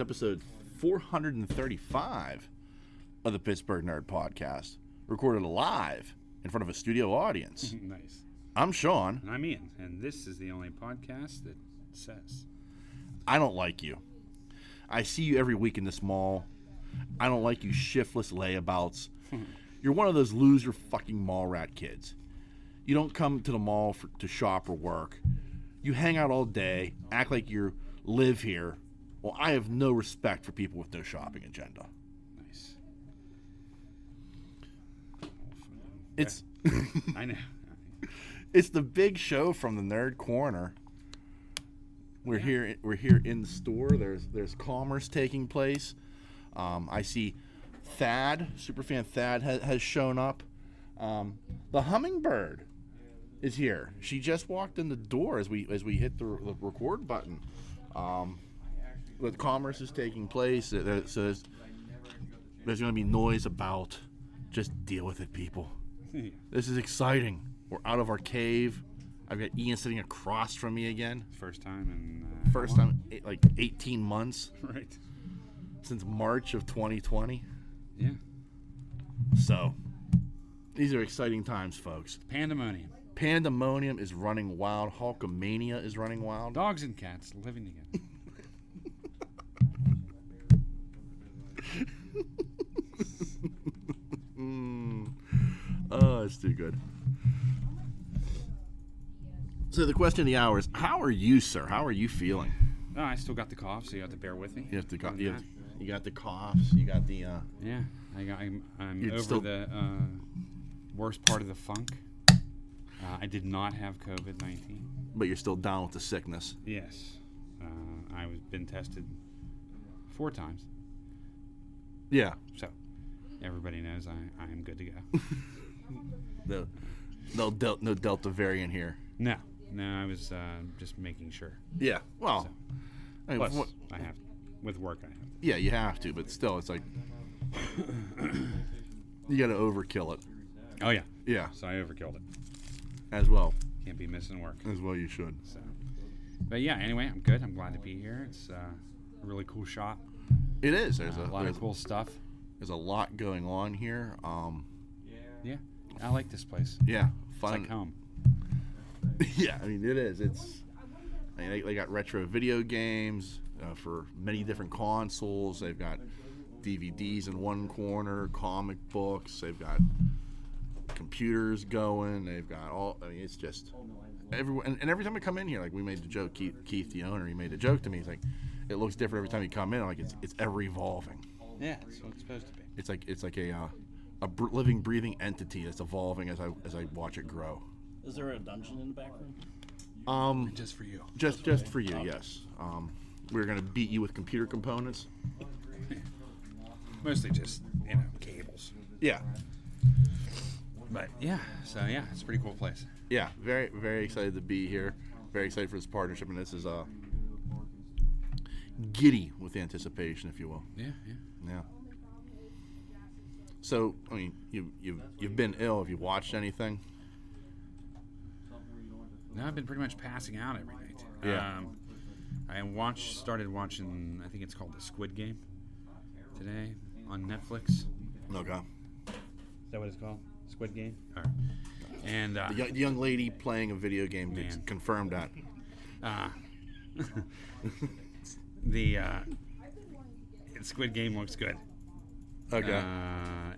It's episode 435 of the Pittsburgh Nerd Podcast, recorded live in front of a studio audience. Nice. I'm Sean. And I'm Ian, and this is the only podcast that says, I don't like you. I see you every week in this mall. I don't like you shiftless layabouts. You're one of those loser fucking mall rat kids. You don't come to the mall to shop or work. You hang out all day, act like you live here. Well, I have no respect for people with no shopping agenda. Nice. It's I know. It's the big show from the Nerd Korner. We're here in the store. There's commerce taking place. I see Thad, superfan Thad has shown up. The hummingbird is here. She just walked in the door as we hit the record button. The commerce is taking place. So there's going to be noise about. Just deal with it, people. This is exciting. We're out of our cave. I've got Ian sitting across from me again. First time in like 18 months. Right. Since March of 2020. Yeah. So, these are exciting times, folks. Pandemonium. Pandemonium is running wild. Hulkamania is running wild. Dogs and cats living together. Oh, it's too good. So the question of the hour is, how are you, sir? How are you feeling? Oh, I still got the cough, so you have to bear with me. You got the coughs. You got the. Yeah, I'm over still... the worst part of the funk. I did not have COVID-19. But you're still down with the sickness. Yes, I've been tested 4 times. Yeah. So everybody knows I am good to go. No Delta variant here. No, I was just making sure. Yeah. Well, so, plus, I have with work. I have. Yeah, you have to, but still, it's like you got to overkill it. Oh yeah. Yeah. So I overkilled it. As well. Can't be missing work. As well, you should. So, but yeah. Anyway, I'm good. I'm glad to be here. It's a really cool shop. It is. There's a lot of cool stuff. There's a lot going on here. Yeah, I like this place. Yeah, fun. It's like home. Yeah, I mean it is. They got retro video games for many different consoles. They've got DVDs in one corner, comic books. They've got computers going. They've got all. I mean, it's just everyone. And every time I come in here, like we made the joke. Keith, the owner, he made the joke to me. He's like, it looks different every time you come in. I'm like, it's ever evolving. Yeah, that's what it's supposed to be. It's like a living, breathing entity that's evolving as I watch it grow. Is there a dungeon in the back room? Just for you. Just for you, yes. We're gonna beat you with computer components. Mostly just cables. Yeah. But yeah, so yeah, it's a pretty cool place. Yeah, very very excited to be here. Very excited for this partnership, and this is giddy with anticipation, if you will. Yeah. Yeah. So, I mean, you've been ill. Have you watched anything? No, I've been pretty much passing out every night. Yeah. I started watching, I think it's called The Squid Game today on Netflix. Okay. Is that what it's called? Squid Game? All right. And the young lady playing a video game confirmed that. The Squid Game looks good. Okay.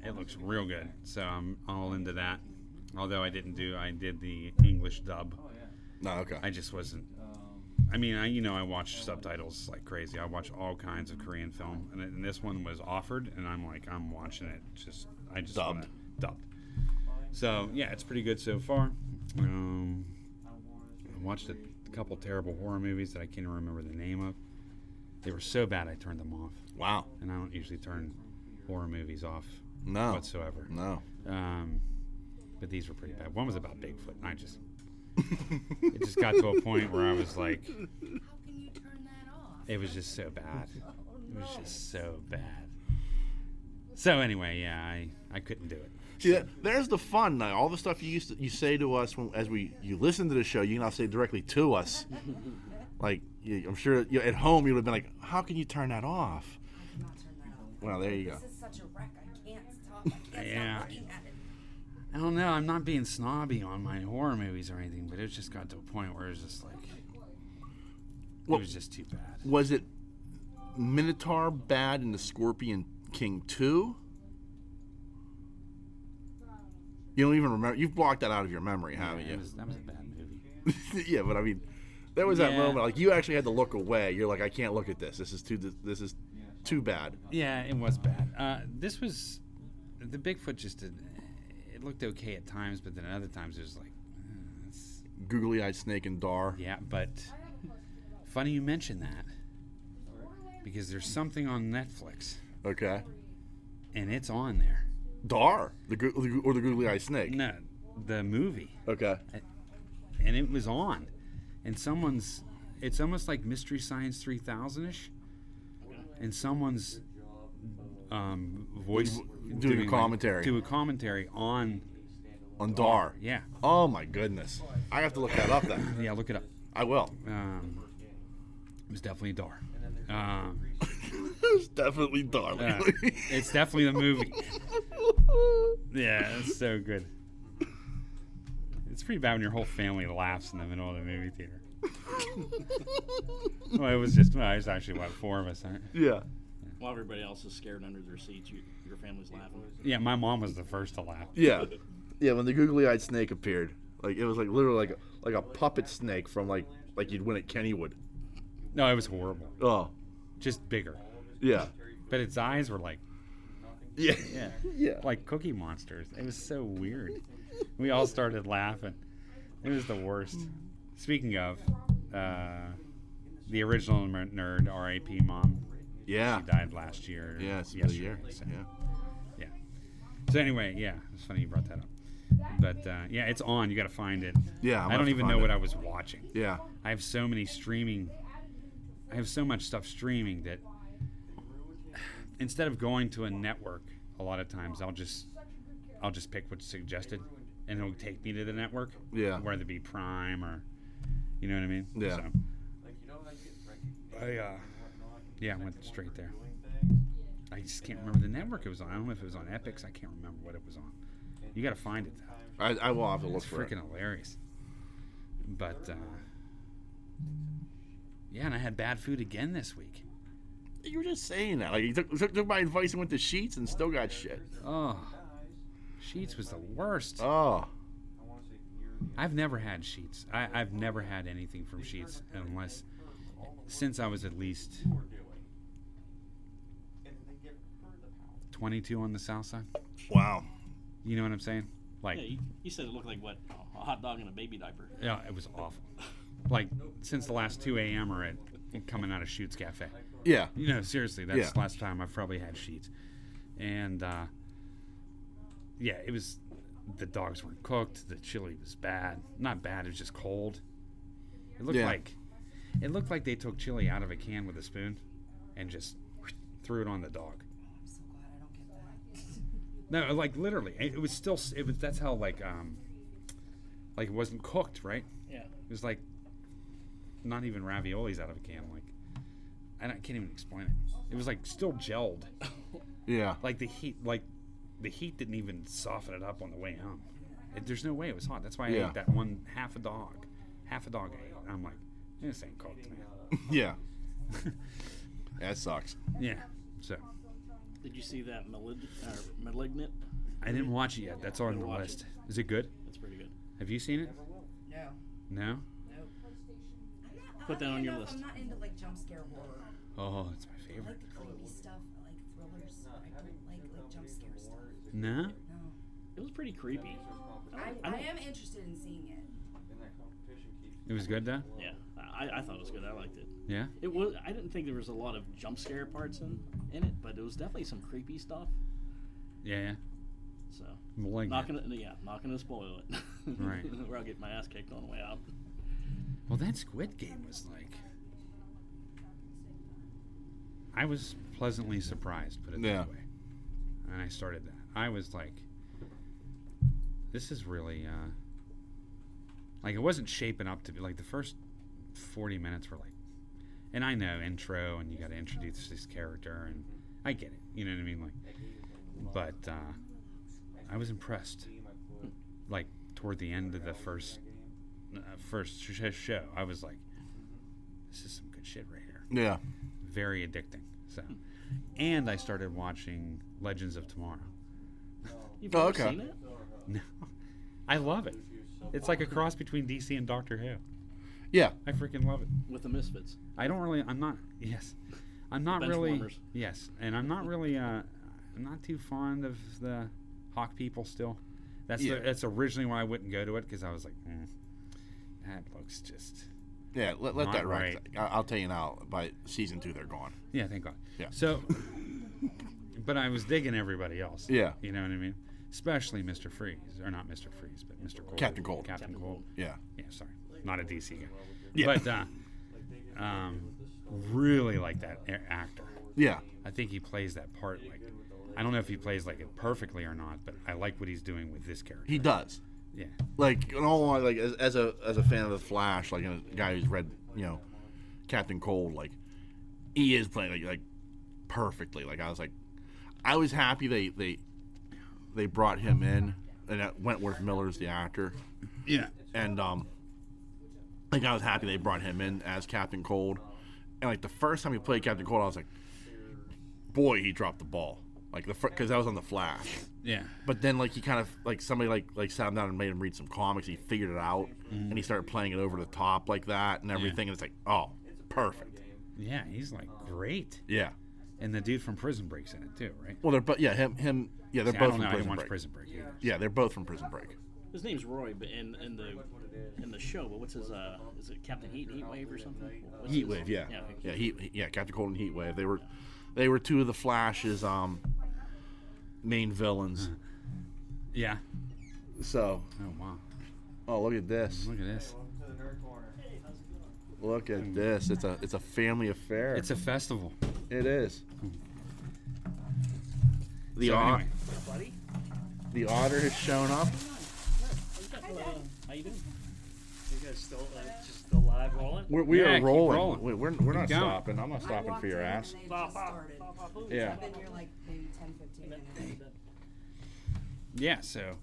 It looks real good, so I'm all into that. Although I did the English dub. No, okay. I just wasn't. I mean, I watch subtitles like crazy. I watch all kinds of Korean film, and this one was offered, and I'm watching it. I just dubbed. So yeah, it's pretty good so far. I watched a couple terrible horror movies that I can't even remember the name of. They were so bad I turned them off. Wow. And I don't usually turn horror movies off whatsoever. No. But these were pretty bad. One was about Bigfoot, and it just got to a point where I was like, how can you turn that off? It was just so bad. It was just so bad. So anyway, yeah, I couldn't do it. See, there's the fun. Now, all the stuff you say to us as you listen to the show, you can now say directly to us. Like, I'm sure at home you would have been like, how can you turn that off? I cannot turn that off. Well, there you go. This is such a wreck. I can't stop. I can't Yeah. stop looking at it. I don't know. I'm not being snobby on my horror movies or anything, but it just got to a point where it was just like, Well, it was just too bad. Was it Minotaur bad in the Scorpion King 2? You don't even remember. You've blocked that out of your memory, haven't you? That was a bad movie. Yeah, but I mean, there was that Yeah. moment like you actually had to look away. You're like, I can't look at this. This is too bad. Yeah, it was bad. This was the Bigfoot. It looked okay at times, but then other times it was like, it's, Googly-eyed snake and Dar. yeah. But funny you mention that because there's something on Netflix Okay. and it's on there. Dar, the googly-eyed snake. No, the movie, Okay. and it was on, and it's almost like Mystery Science 3000ish, and someone's voice Doing a commentary. do a commentary on Dar. yeah. Oh my goodness. I have to look that up then. Yeah, look it up. I will. It was definitely Dar. It's definitely Dar. It's definitely the movie. Yeah, it's so good. It's pretty bad when your whole family laughs in the middle of the movie theater. Well, it was actually what, 4 of us, aren't? Yeah. While everybody else is scared under their seats, your family's laughing. Yeah, my mom was the first to laugh. Yeah. Yeah, when the googly-eyed snake appeared, like it was like literally like a puppet snake from like you'd win at Kennywood. No, it was horrible. Oh. Just bigger. Yeah. But its eyes were like, Yeah. yeah, Yeah. like Cookie Monsters. It was so weird. We all started laughing. It was the worst. Speaking of, the original nerd, R.I.P. Mom. Yeah. She died last year. Yeah, it's been a year. So, Yeah. yeah. So anyway, yeah, it's funny you brought that up. But yeah, it's on. You got to find it. Yeah. I don't even know what I was watching. Yeah. I have so many streaming. I have so much stuff streaming that instead of going to a network, a lot of times I'll just pick what's suggested, and it'll take me to the network. Yeah. Whether it be Prime or, you know what I mean. Yeah. So, I went straight there. I just can't remember the network it was on. I don't know if it was on Epix. I can't remember what it was on. You got to find it though. I will have to look It's for it. freaking hilarious. But yeah, and I had bad food again this week. You were just saying that. Like you took my advice and went to Sheets and still got shit. Oh, Sheets was the worst. Oh. I've never had Sheets. I've never had anything from Sheets unless since I was at least 22 on the south side. Wow. You know what I'm saying? Like, Yeah, you said it looked like what? A hot dog in a baby diaper. yeah, it was awful. Like since the last 2 a.m. or coming out of Sheets Cafe. Yeah. You know, seriously, that's Yeah. the last time I've probably had Sheets. And yeah, it was. The dogs weren't cooked. The chili was bad. Not bad. It was just cold. It looked like they took chili out of a can with a spoon, and just threw it on the dog. I'm so glad I don't get that. No, like literally, it was still. It was. That's how like it wasn't cooked, right? Yeah. It was like not even raviolis out of a can. Like I can't even explain it. It was like still gelled. Yeah. Like the heat didn't even soften it up on the way home. There's no way it was hot. That's why I Yeah. ate that one half a dog I ate. I'm like, this ain't cooked, man. Yeah. That sucks. Yeah. So Did you see that Malignant? I didn't watch it yet. That's on the Watch it. list. Is it good? That's pretty good. Have you seen it? No. No. Nope. Put that on your list. I'm not into like jump scare horror. Oh, it's my I favorite. like the creepy stuff. I like thrillers. I don't like jump scare stuff. No. No. It was pretty creepy. I am interested in seeing it. It was good though. Yeah, I thought it was good. I liked it. Yeah. It was. I didn't think there was a lot of jump scare parts in it, but it was definitely some creepy stuff. Yeah. So Malignant. not gonna spoil it. Right. Or I'll get my ass kicked on the way out. Well, that Squid Game was like. I was pleasantly surprised, put it Yeah. that way. And I started that. I was like, this is really, like, it wasn't shaping up to be, like, the first 40 minutes were like, And I know intro, and you got to introduce this character, and I get it. You know what I mean? But I was impressed. Like toward the end of the first show, I was like, "This is some good shit right here." Yeah. Very addicting. So, and I started watching Legends of Tomorrow. You've never okay. seen it? No, I love it. It's like a cross between DC and Doctor Who. Yeah. I freaking love it. With the Misfits. I'm not really. Benchwarmers. Yes, and I'm not really. I'm not too fond of the Hawk people still. That's originally why I wouldn't go to it, because I was like, that looks just. Yeah, let Not that ride. right. I'll tell you now, by season 2, they're gone. Yeah, thank God. Yeah. So, but I was digging everybody else. Yeah. You know what I mean? Especially Mr. Freeze, or not Mr. Freeze, but Mr. Cold. Captain Cold. Captain Cold. Yeah. Yeah, sorry, not a DC guy. Yeah. But really like that actor. Yeah. I think he plays that part like. I don't know if he plays like it perfectly or not, but I like what he's doing with this character. He does. Yeah. Like, in all like as a fan of the Flash, like a guy who's read, Captain Cold, like he is playing like perfectly. Like I was happy they brought him in, and that Wentworth Miller's the actor. Yeah. And like I was happy they brought him in as Captain Cold. And like the first time he played Captain Cold, I was like, boy, he dropped the ball. Like because that was on the Flash. Yeah. But then like he kind of like somebody like sat him down and made him read some comics. He figured it out, and he started playing it over the top like that and everything. And it's like, oh, perfect. Yeah, he's like great. Yeah. And the dude from Prison Break's in it too, right? Well, they're they're See, both I don't from know. I didn't Prison watch Break. Prison Break either. Yeah, they're both from Prison Break. His name's Roy, but in the show, but what's his is it Captain Heatwave or something? What's his- Heatwave, yeah. okay. Yeah, Captain Cold and Heatwave. They were two of the Flash's main villains. Yeah. So, Oh wow. oh, look at this. Look at this. Look at this. It's a family affair. It's a festival. It is. The So anyway, Buddy, the otter has shown up. how you doing? You guys still live rolling? We Yeah, are keep rolling. rolling. We're not going. stopping. I'm not stopping for your ass. Yeah. I've been here like maybe 10, 15 minutes. yeah. So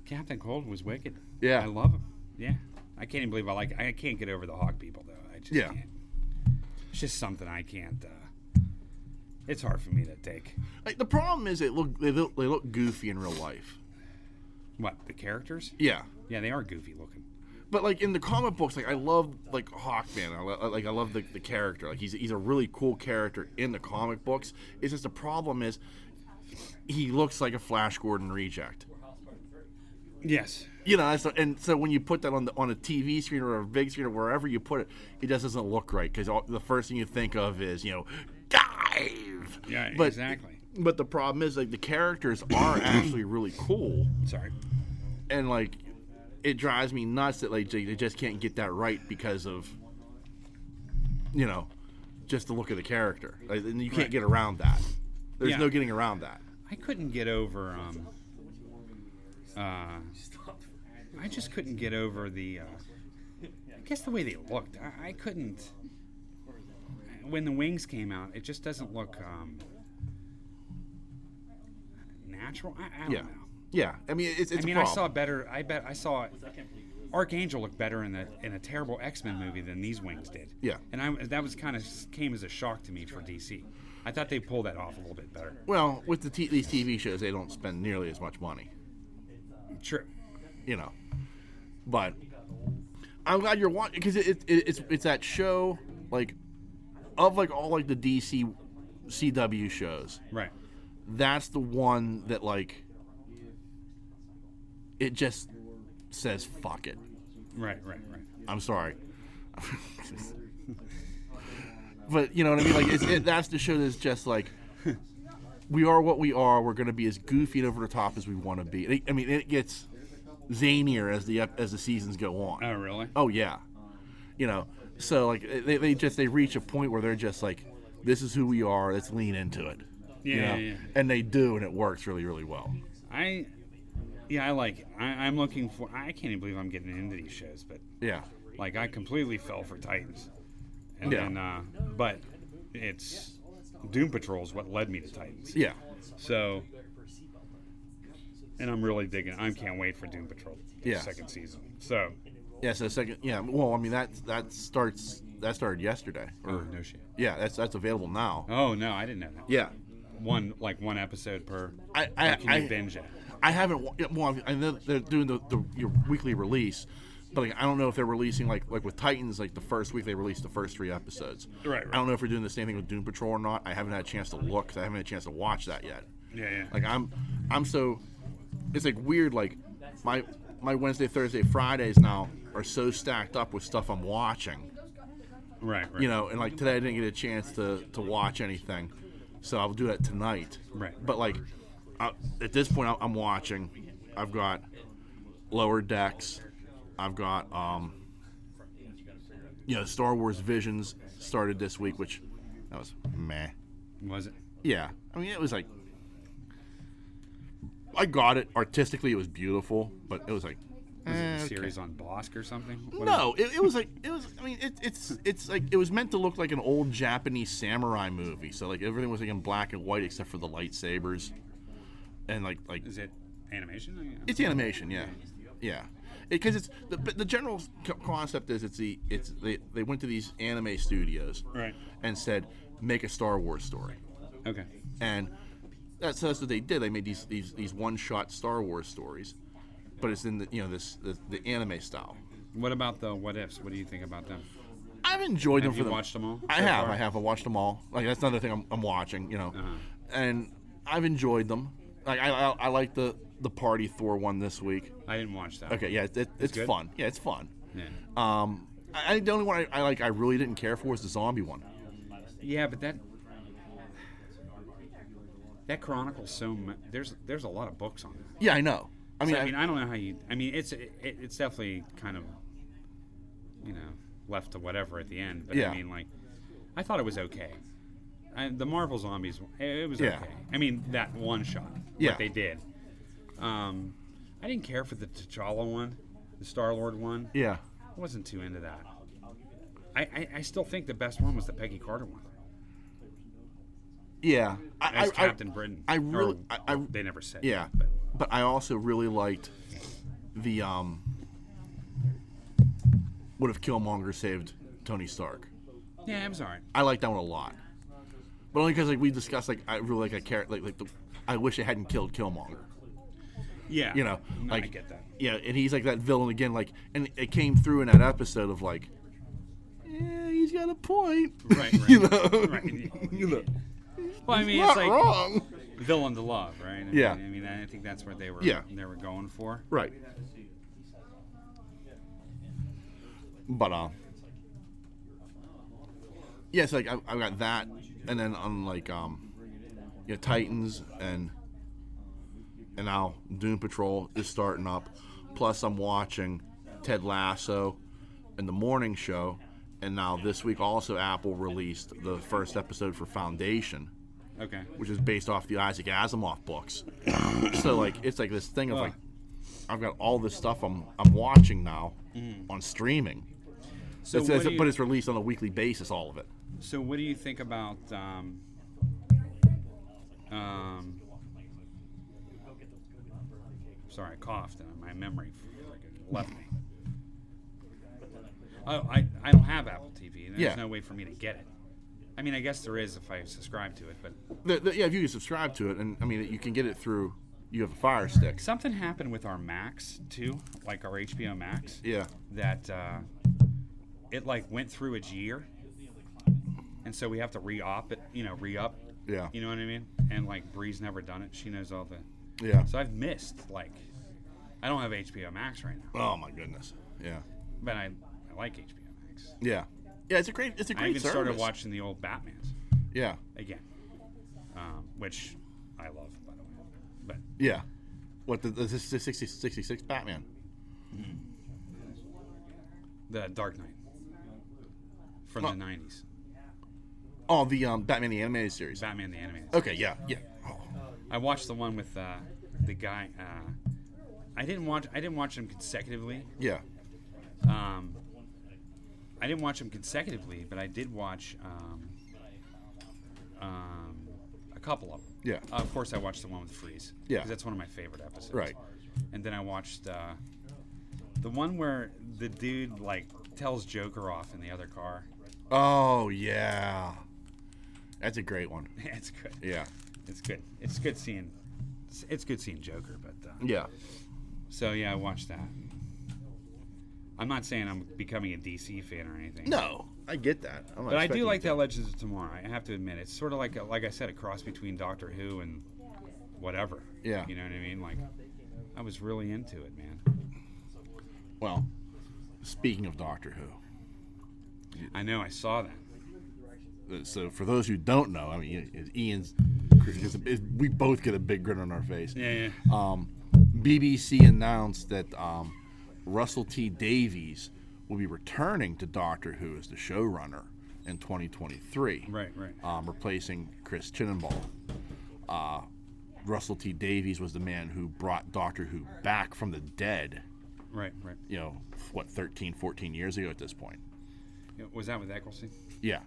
Captain Cold was wicked. Yeah. I love him. Yeah. I can't even believe I can't get over the Hawk people though. I just Yeah. can't. It's just something I can't. It's hard for me to take. Like, the problem is they look goofy in real life. What, the characters? Yeah. Yeah, they are goofy looking. But like in the comic books, like I love like Hawkman. I love the character. Like he's a really cool character in the comic books. It's just the problem is he looks like a Flash Gordon reject. Yes. And so when you put that on a TV screen or a big screen or wherever you put it, it just doesn't look right because the first thing you think of is dive. Yeah, But- exactly. But the problem is like the characters are actually really cool, Sorry. and like it drives me nuts that like they just can't get that right because of just the look of the character. Like, and you can't Right. get around that. There's Yeah. no getting around that. I couldn't get over. I just couldn't get over the. I guess the way they looked. I couldn't. When the wings came out, it just doesn't look natural. I don't Yeah. know. Yeah, I mean it's. I a mean, I problem. saw better. I bet I saw Archangel look better in a terrible X-Men movie than these wings did. Yeah. And that was kind of came as a shock to me for DC. I thought they pulled that off a little bit better. Well, with these TV shows, they don't spend nearly as much money. True. But I'm glad you're watching because it's that show like of like all like the DC CW shows. Right. That's the one that like it just says fuck it. Right. I'm sorry. But you know what I mean? Like that's the show that's just like we are what we are. We're going to be as goofy and over the top as we want to be. I mean, it gets zanier as the seasons go on. Oh, really? Oh yeah. So like they reach a point where they're just like, this is who we are. Let's lean into it. Yeah. And they do, and it works really, really well. I like it. I'm looking for. I can't even believe I'm getting into these shows, but Yeah. like I completely fell for Titans. And Yeah. then, but it's Doom Patrol is what led me to Titans. Yeah. So, and I'm really digging. I can't wait for Doom Patrol. Yeah. Second season. So. Yeah. So second. Yeah. Well, I mean that started yesterday. Oh no shit. Yeah. That's available now. Oh no, I didn't know that. Yeah. One episode per. I or can you binge it? I haven't. Well, I know they're doing your weekly release, but like, I don't know if they're releasing like with Titans. Like the first week they released the first 3 episodes. Right. I don't know if we're doing the same thing with Doom Patrol or not. I haven't had a chance to look. 'Cause I haven't had a chance to watch that yet. Yeah. Like I'm so. It's like weird. Like my Wednesday, Thursday, Fridays now are so stacked up with stuff I'm watching. Right. You know, and like today I didn't get a chance to watch anything, so I'll do that tonight. Right. But like at this point, I'm watching. I've got Lower Decks. I've got Star Wars Visions started this week, which that was meh. Was it? Yeah, I mean it was like I got it artistically. It was beautiful, but it was like. Was it a okay. series on Bosk or something? No, it was like it was. I mean, it's like it was meant to look like an old Japanese samurai movie. So like everything was like in black and white except for the lightsabers, and like Is it animation? it's animation, yeah. Because it's the general concept is they went to these anime studios Right. and said make a Star Wars story, Okay. and that's what they did. They made these one shot Star Wars stories. But it's in the the anime style. What about the what ifs? What do you think about them? I've enjoyed them Have for you them. watched them all? I so have. far? I have. I watched them all. Like that's another thing I'm watching. And I've enjoyed them. Like I like the Party Thor one this week. I didn't watch that. Okay, yeah, it's good? fun. Yeah, it's fun. Yeah. I the only one I really didn't care for was the zombie one. Yeah, but that chronicles so much. There's a lot of books on that. Yeah, I know. I mean, I don't know how you. I mean, it's definitely kind of, left to whatever at the end. But Yeah. I mean, like, I thought it was okay. The Marvel Zombies, it was Yeah. okay. I mean, that one shot, Yeah. what they did. I didn't care for the T'Challa one, the Star-Lord one. yeah. I wasn't too into that. I still think the best one was the Peggy Carter one. Yeah. As Captain Britain. I really. They never said Yeah. that, But I also really liked the what if Killmonger saved Tony Stark. yeah, it was alright. I like that one a lot, but only because like we discussed like I really like I wish it hadn't killed Killmonger. Yeah. You know, No, like I get that. Yeah, and he's like that villain again. Like, and it came through in that episode of like, yeah, he's got a point. Right. You know, Right. you know, Well, I mean, not it's like wrong. villain to love, right? Yeah. I mean, I think that's what they were. Yeah. They were going for. Right. But yes, like I've got that, and then on like Titans and now Doom Patrol is starting up. Plus, I'm watching Ted Lasso and the Morning Show, and now this week also Apple released the first episode for Foundation, Okay. which is based off the Isaac Asimov books. So like it's like this thing of like I've got all this stuff I'm watching now on streaming. So, But it's released on a weekly basis, all of it. so what do you think about sorry, I coughed and my memory left me. Oh, I don't have Apple TV. And there's Yeah. no way for me to get it. I mean, I guess there is if I subscribe to it, but Yeah, if you can subscribe to it, and I mean you can get it through. You have a Fire Stick. something happened with our Max too, like our HBO Max. Yeah. That it like went through its year, and so we have to re-up it. Re-up. Yeah. You know what I mean? And like Bree's never done it. She knows all the. Yeah. So I've missed like, I don't have HBO Max right now, Oh my goodness. Yeah. but I like HBO Max. Yeah. Yeah. It's a great I even service. started watching the old Batmans Yeah. again, which I love, by the way. But Yeah. What the 66 Batman? the Dark Knight from the '90s, Oh, the Batman the animated series. Batman the Animated. Okay. Yeah. Yeah. Oh. I watched the one with the guy. I didn't watch them consecutively. Yeah. I didn't watch them consecutively, but I did watch a couple of them. Yeah. Of course, I watched the one with Freeze. Yeah. Because that's one of my favorite episodes. Right. And then I watched the one where the dude like tells Joker off in the other car. Oh yeah, that's a great one. It's good. Yeah. It's good. It's good seeing Joker, but Yeah. so yeah, I watched that. I'm not saying I'm becoming a DC fan or anything. No, I get that. I'm not But I do expecting like you to. that Legends of Tomorrow. I have to admit, it's sort of like I said, a cross between Doctor Who and whatever. Yeah. You know what I mean? Like, I was really into it, man. Well, speaking of Doctor Who, I know. I saw that. so for those who don't know, I mean, Ian's, we both get a big grin on our face. Yeah. BBC announced that Russell T Davies will be returning to Doctor Who as the showrunner in 2023. Right. Replacing Chris Chinenball. Russell T Davies was the man who brought Doctor Who back from the dead. Right. 13, 14 years ago at this point. Was that with Eccleston? Yeah.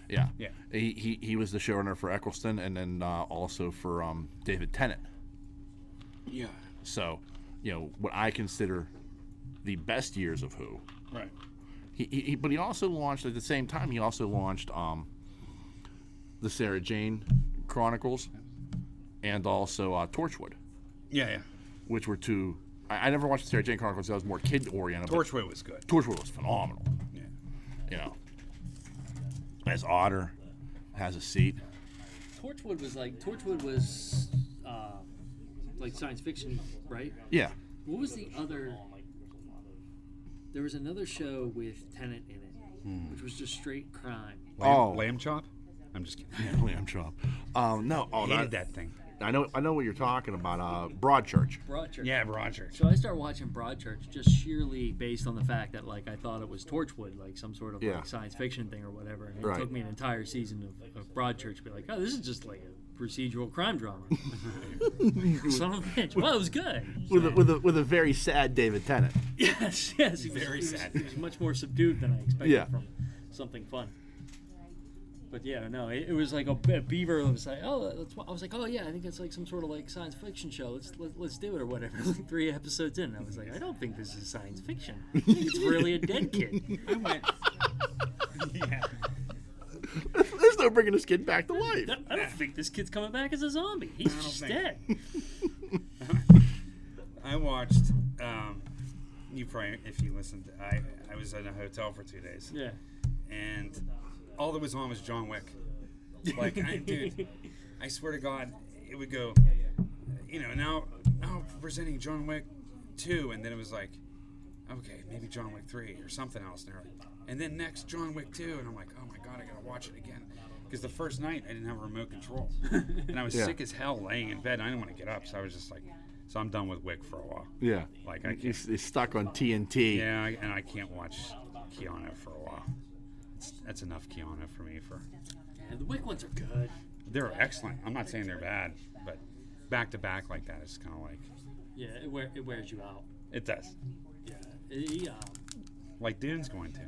Yeah. He was the showrunner for Eccleston and then also for David Tennant. Yeah. So, what I consider the best years of Who. Right. But he also launched at the same time. He also launched the Sarah Jane Chronicles and also Torchwood, Yeah. which were two. I never watched the Sarah Jane Chronicles. I was more kid oriented. Torchwood was good. Torchwood was phenomenal. Yeah. As Otter has a seat. Torchwood was like science fiction, right? Yeah. What was the other? There was another show with Tennant in it, which was just straight crime. Lamb Chop? I'm just kidding. Lamb Chop. No. Oh, I hated that thing. I know what you're talking about. Broadchurch. Broadchurch. Yeah, Roger. So I started watching Broadchurch just sheerly based on the fact that like I thought it was Torchwood, like some sort of Yeah. like science fiction thing or whatever. And it Right. took me an entire season of Broadchurch to be like, oh, this is just like a procedural crime drama. Son of a bitch. Well, it was good. With a very sad David Tennant. Yes. Very sad. It was much more subdued than I expected Yeah. from something fun. But yeah, no, it was like a beaver. Was like, oh, I was like, oh yeah, I think it's like some sort of like science fiction show. Let's do it or whatever. Like 3 episodes in, I was like, I don't think this is science fiction. It's really a dead kid. I went. Yeah. There's no bringing this kid back to life. I don't think this kid's coming back as a zombie. He's just dead. I watched. You probably, if you listened, I was in a hotel for 2 days. Yeah. And all that was on was John Wick. Like, dude, I swear to God, it would go, now presenting John Wick 2, and then it was like, okay, maybe John Wick 3 or something else. And then next, John Wick 2, and I'm like, oh my God, I gotta watch it again. Because the first night, I didn't have a remote control. And I was sick as hell laying in bed, and I didn't want to get up, so I was just like, so I'm done with Wick for a while. Yeah. Like, I can't. He's stuck on TNT. Yeah, and I can't watch Keanu for a while. That's enough Keanu for me. And the Wick ones are good. They're excellent. I'm not saying they're bad, but back to back like that is kind of like. Yeah, it wears you out. It does. Yeah. Like Dune's going to.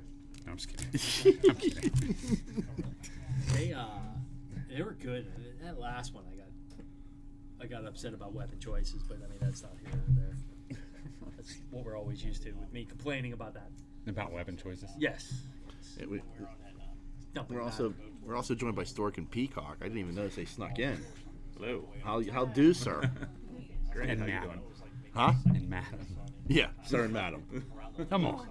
No, I'm just kidding. I'm kidding. They were good. That last one, I got upset about weapon choices, but I mean that's not here or there. That's what we're always used to with me complaining about that. About weapon choices. Yes. We're also joined by Stork and Peacock. I didn't even notice they snuck in. Hello. How do, sir? Great. And How you Madam. doing? Huh? And Madam. Yeah, sir and madam. Come on.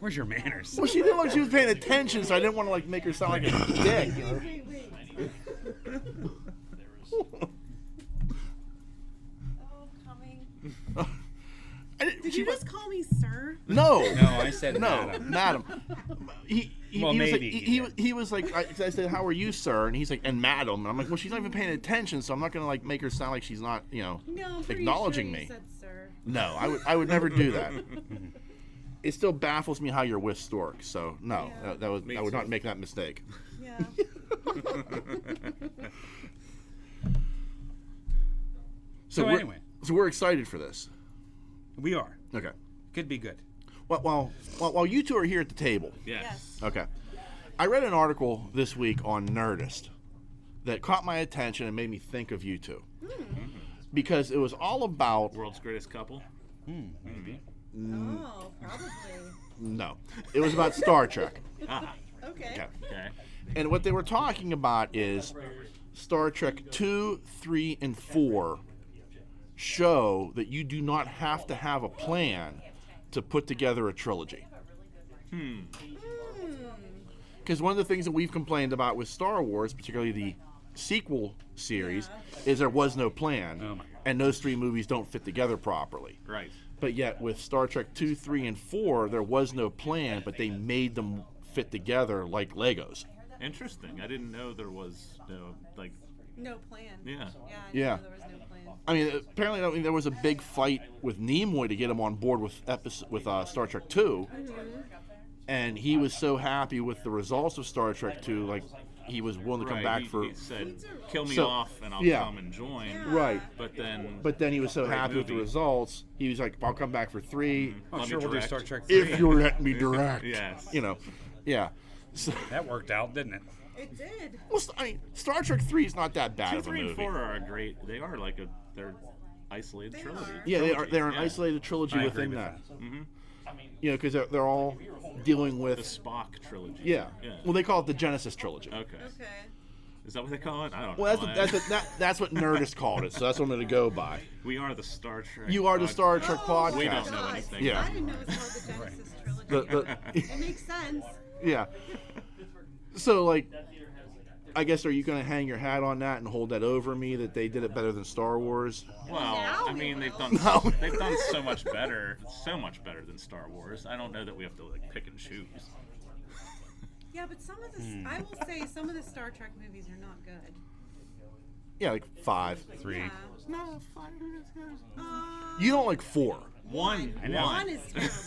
Where's your manners? Well, she didn't look like she was paying attention, so I didn't want to like make her sound like a dick. Coming. Did You just call me sir? No. No, I said No, Madam. He Well, was maybe like, he did. he was like, I said, "How are you, sir?" And he's like, "And madam." And I'm like, "Well, she's not even paying attention, so I'm not gonna like make her sound like she's not, No, I'm pretty acknowledging sure me." you said sir. No, I would never do that. It still baffles me how you're with Stork. So no, Yeah. I would not make that mistake. Yeah. So anyway. So we're excited for this. We are. Okay. Could be good. while you two are here at the table, Yes. okay, I read an article this week on Nerdist that caught my attention and made me think of you two. Because it was all about... World's greatest couple? Maybe. Oh, probably. No. It was about Star Trek. Ah, Okay. Okay. okay. And what they were talking about is Star Trek 2, 3, and 4 show that you do not have to have a plan to put together a trilogy. Because one of the things that we've complained about with Star Wars, particularly the sequel series, is there was no plan. Oh my. And those 3 movies don't fit together properly. Right. But yet with Star Trek 2, 3, and 4, there was no plan, but they made them fit together like Legos. Interesting. I didn't know there was no, like, No plan. yeah. Yeah. I Yeah. Know there was no plan. I mean, apparently there was a big fight with Nimoy to get him on board with Star Trek 2. And he was so happy with the results of Star Trek 2, like, he was willing to come Right. back he, for... he said, kill me So, off and I'll yeah. come and join. Right. But then... But then he was so Great happy with the movie. results, he was like, I'll come back for 3, Oh, Let me sure, we'll do direct. Star Trek 3. if you'll let me direct. Yes. You know, yeah. So, That worked out, didn't it? It did. well, I mean, Star Trek 3 is not that bad 2, of a 3, and movie. 4 are a great... They are like a... They're isolated They trilogy. are. Yeah, they're an Yeah. isolated trilogy I agree within with that. Mm-hmm. You know, because they're all dealing The with... Spock trilogy. Yeah. Yeah. Well, they call it the Genesis trilogy. Okay. Okay. Is that what they call it? I don't Well, know. that's what Nerdist called it, so that's what I'm going to go by. We are the Star Trek. You are the podcast. Star Trek Oh, podcast. We don't God. know anything. Yeah. I didn't know it was called the Genesis The- trilogy. the- It makes sense. yeah. So, like, I guess, are you going to hang your hat on that and hold that over me that they did it better than Star Wars? Well, Now I we mean, they've will. done No. they've done so much better than Star Wars. I don't know that we have to like pick and choose. Yeah, but some of the I will say some of the Star Trek movies are not good. Yeah, like 5. 3. Yeah. No, 5 minutes. Uh, You don't like 4. One. know. One is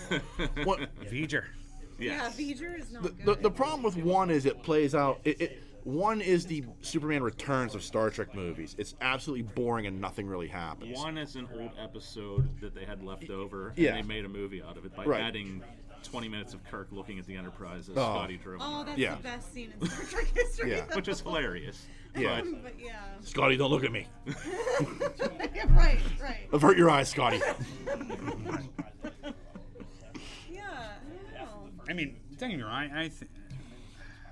terrible. What, V'ger. Yeah, Yes. V'ger is not the, good. the problem with 1 is it plays out... One is the Superman Returns of Star Trek movies. It's absolutely boring and nothing really happens. One is an old episode that they had left over, Yeah. and they made a movie out of it by Right. adding 20 minutes of Kirk looking at the Enterprise as Oh. Scotty drove. Oh, that's Yeah. the best scene in Star Trek history. Yeah. which is hilarious. Yeah. But yeah. Scotty, don't look at me. Right, right. Avert your eyes, Scotty. Yeah, I don't know. I mean, don't get me wrong.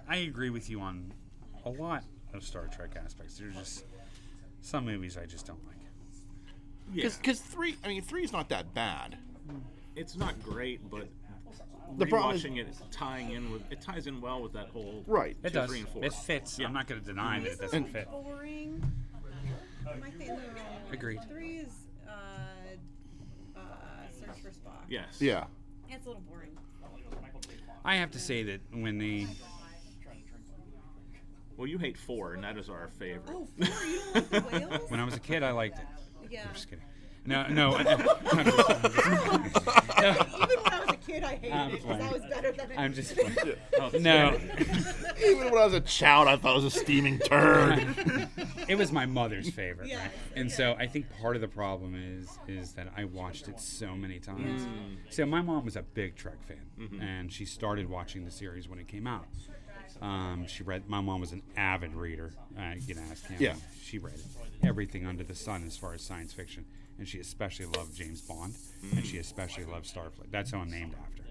I agree with you on a lot of Star Trek aspects. There's just some movies I just don't like. Yeah. Because 3 is not that bad. It's not great, but The problem is- rewatching it ties in well with that whole Right. It 2, does. 3, and 4. It fits. Yeah. I'm not going to deny that it Isn't doesn't it fit. boring? Am I thinking the wrong one? Agreed. 3 is Search for Spock. Yes. Yeah. It's a little boring. I have to say that when they... Well, you hate 4, and that is our favorite. Oh, 4, you don't like the whales? When I was a kid, I liked it. Yeah. I'm just kidding. No. Even when I was a kid, I hated I'm it because that playing. was better than it. I'm just... Oh, that's No. great. Even when I was a child, I thought it was a steaming turd. It was my mother's favorite, Yes, right? And so I think part of the problem is that I watched it so many times. So my mom was a big Trek fan, and she started watching the series when it came out. My mom was an avid reader. You can ask him. Yeah. She read everything under the sun as far as science fiction, and she especially loved James Bond, and she especially loved Starfleet. That's who I'm named after.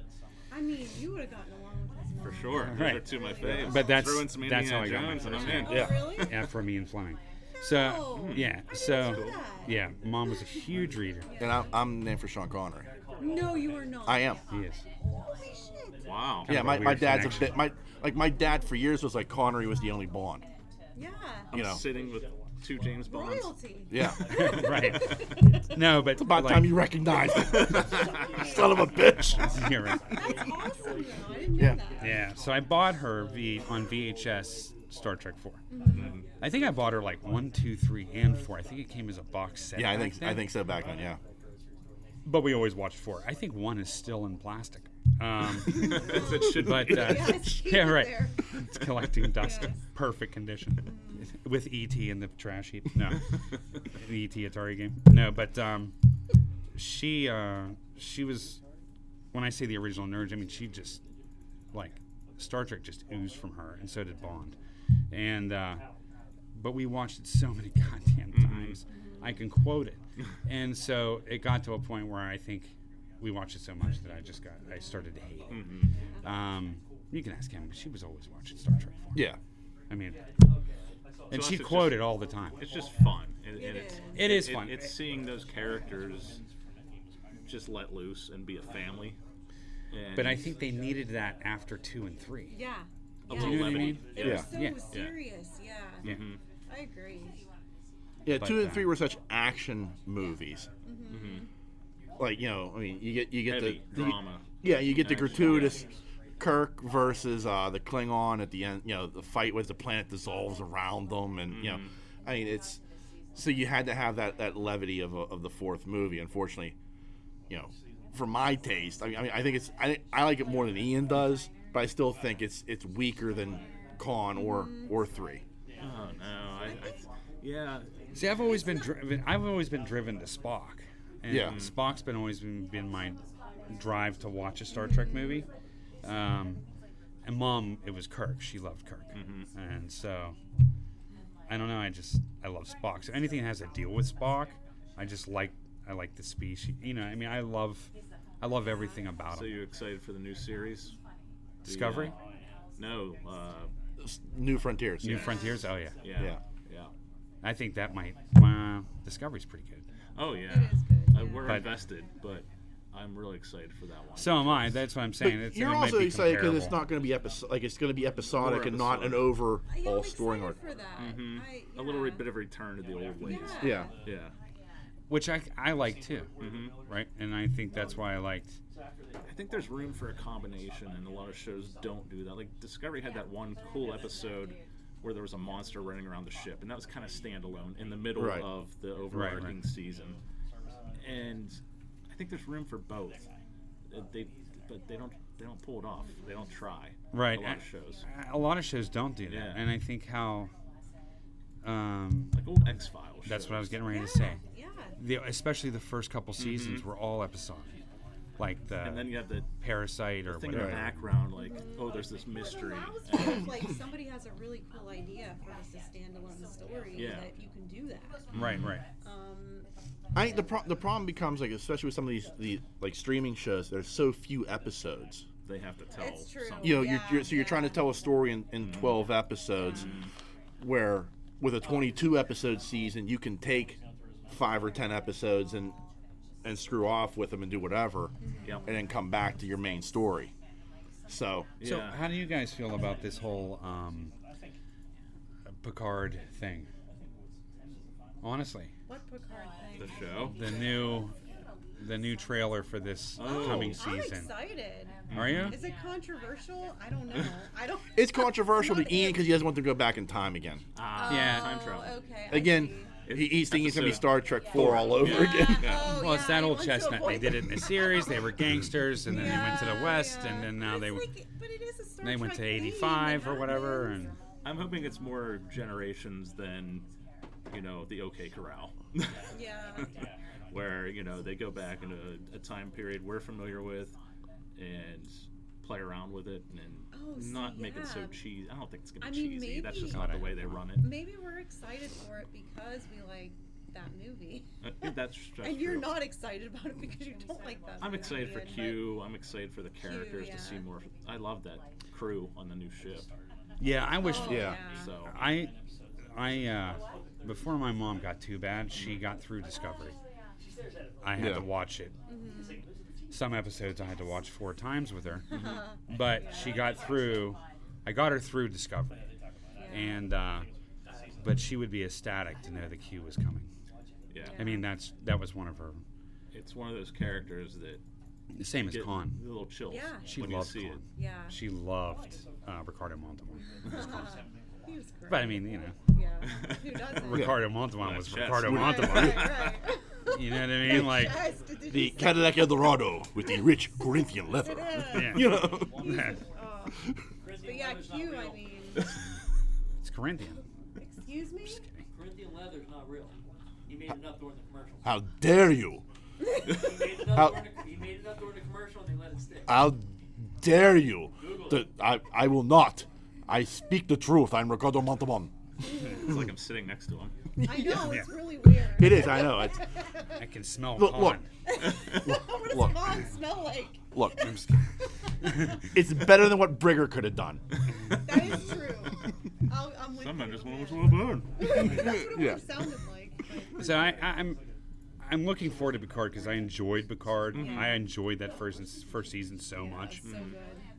I mean, you would have gotten along with his mom. For sure. Those Right. are two of my faves. But that's- Throw in some that's Indiana how I got my Jones, and I'm first in. Oh, Yeah. really? Yeah, for me and Fleming. No. So yeah, I didn't so know that. yeah, Mom was a huge reader. And I'm named for Sean Connery. No, you are not. I am. He is. Holy shit. Wow. Yeah, of a my weird dad's connection. a bit... My dad for years was like Connery was the only Bond. Yeah. You know. Sitting with 2 James Bonds. Royalty. Yeah. Right. No, but About like, time you recognized it. Son of a bitch. you're right. That's awesome, though. I didn't know Yeah. that. Yeah, so I bought her on VHS Star Trek 4. Mm-hmm. I think I bought her like 1, 2, 3, and 4. I think it came as a box set. Yeah, I back think then. so back then. Yeah. But we always watched 4. I think 1 is still in plastic. As it should But be. Yes, keep yeah, it right. there. It's collecting dust, Yes. perfect condition, with ET in the trash heap. No, the ET Atari game. No, but she was when I say the original Nerds, I mean she just like Star Trek just oozed from her, and so did Bond. And but we watched it so many goddamn times, I can quote it. And so it got to a point where I think we watched it so much that I started to hate it. You can ask Kim, but she was always watching Star Trek for me. Yeah. I mean, and So she it's quoted just- all the time. It's just fun. It is fun. It's seeing those characters just let loose and be a family. And But I think they needed that after 2 and 3. Yeah. a Yeah. little You know what I levity. mean? It Yeah. was so Yeah. serious. Yeah. Yeah. I agree. Yeah, But, 2 and 3 were such action movies. Like, you know, I mean, you get Heavy the drama. yeah, you get the Action. gratuitous Kirk versus the Klingon at the end. You know, the fight with the planet dissolves around them, and you know, I mean, it's so you had to have that levity of the fourth movie. Unfortunately, you know, for my taste, I mean, I think it's I like it more than Ian does, but I still think it's weaker than Khan or 3. Oh no, yeah. See, I've always been driven to Spock, and Yeah. Spock's always been my drive to watch a Star Trek movie. And Mom, it was Kirk. She loved Kirk, and so I don't know. I love Spock. So anything that has to deal with Spock, I like the species. You know, I mean, I love everything about So him. you excited for the new series? Discovery, No. New Frontiers. New Frontiers. Oh yeah, Yeah. I think that might. Discovery's pretty good. Oh yeah. It is good. We're But- invested, but I'm really excited for that one. So am I. That's what I'm saying. But you're also excited because it's not going to be it's going to be episodic More and not an episodic. I'm overall story arc. excited for that. A little bit of return to the old ways. Yeah. Yeah. which I like too, right? And I think that's why I liked. I think there's room for a combination, and a lot of shows don't do that. Like Discovery had that one cool episode where there was a monster running around the ship, and that was kind of standalone in the middle Right. of the overarching Right. season. And I think there's room for both. But they don't pull it off. They don't try. Right. A lot of shows, A lot of shows don't do that, Yeah. and I think how. like old X-Files. That's what I was shows. getting ready to say. Yeah. Especially the first couple seasons were all episodic, like the And then you have the Parasite or thing in whatever. the background, like, oh, there's this mystery. It allows for if, like somebody has a really cool idea for just a standalone story. Yeah. That you can do that. Right. I think the problem becomes like especially with some of the like streaming shows. There's so few episodes. They have to tell. It's true. something. You know, Yeah, you're trying to tell a story in 12 episodes, where with a 22 episode season you can take 5 or 10 episodes and screw off with them and do whatever, Yep. and then come back to your main story. So So, Yeah. how do you guys feel about this whole Picard thing? Honestly, What Picard The thing? show. the new trailer for this coming I'm season. excited. Are you? Is it controversial? I don't know. I don't. it's controversial I'm to not Ian in. because he doesn't want to go back in time again. Yeah. Time travel. Okay. I Again, see. he's thinking it's gonna be Episode Star Trek 4 all over Yeah. again. Yeah. Well, it's that he old wants to chestnut. They avoid did it in a series. They were gangsters, and then they went to the West, yeah. and then now But they it's like- but it is a Star they went Trek to theme, 85 it or whatever, happens. and I'm hoping it's more generations than, the OK Corral. Yeah. Where, they go back into a time period we're familiar with and play around with it and Oh, not see, make it so yeah. cheesy. I don't think it's going to I be mean, cheesy. That's just maybe- not the way they run it. Maybe we're excited for it because we like that movie. That's And you're true. not excited about it because you don't like that I'm movie. excited for and- Q. I'm excited for the characters yeah. to see more. I love that crew on the new ship. yeah, I wish. Oh, Yeah. So I before my mom got too bad, she got through Discovery. I had Yeah. to watch it. Mm-hmm. Some episodes I had to watch 4 times with her, but she got through. I got her through Discovery, and but she would be ecstatic to know the Q was coming. yeah, I mean, that was one of her. it's one of those characters that The same as get Khan. a little chills Yeah. She when loved you see Khan. Yeah. She loved Ricardo Montalban. He was great. But I mean, Yeah. Who doesn't? Ricardo Montalban was Chest. Ricardo Right, Montalban. Right. You know what I mean? Like, Yes, did The you Cadillac Eldorado with the rich Corinthian leather. yeah. You know. Oh. But yeah, Q, I mean, It's Corinthian. excuse me? Corinthian leather's not real. He made it up during the commercial. How dare you? He made it up during the commercial and they let it stick. How dare you? I will not. I speak the truth. I'm Ricardo Montalban. It's like I'm sitting next to him. I know, Yeah. it's really weird. It is, I know. It's, I can smell look, pond. What does Look. Vaughn smell like? look, it's better than what Brigger could have done. That is true. I'm with Some you. men just yeah. want to burn. That's what it would Yeah. have sounded like. But So I'm looking forward to Picard because I enjoyed Picard. I enjoyed that first season so yeah, much. it's so good.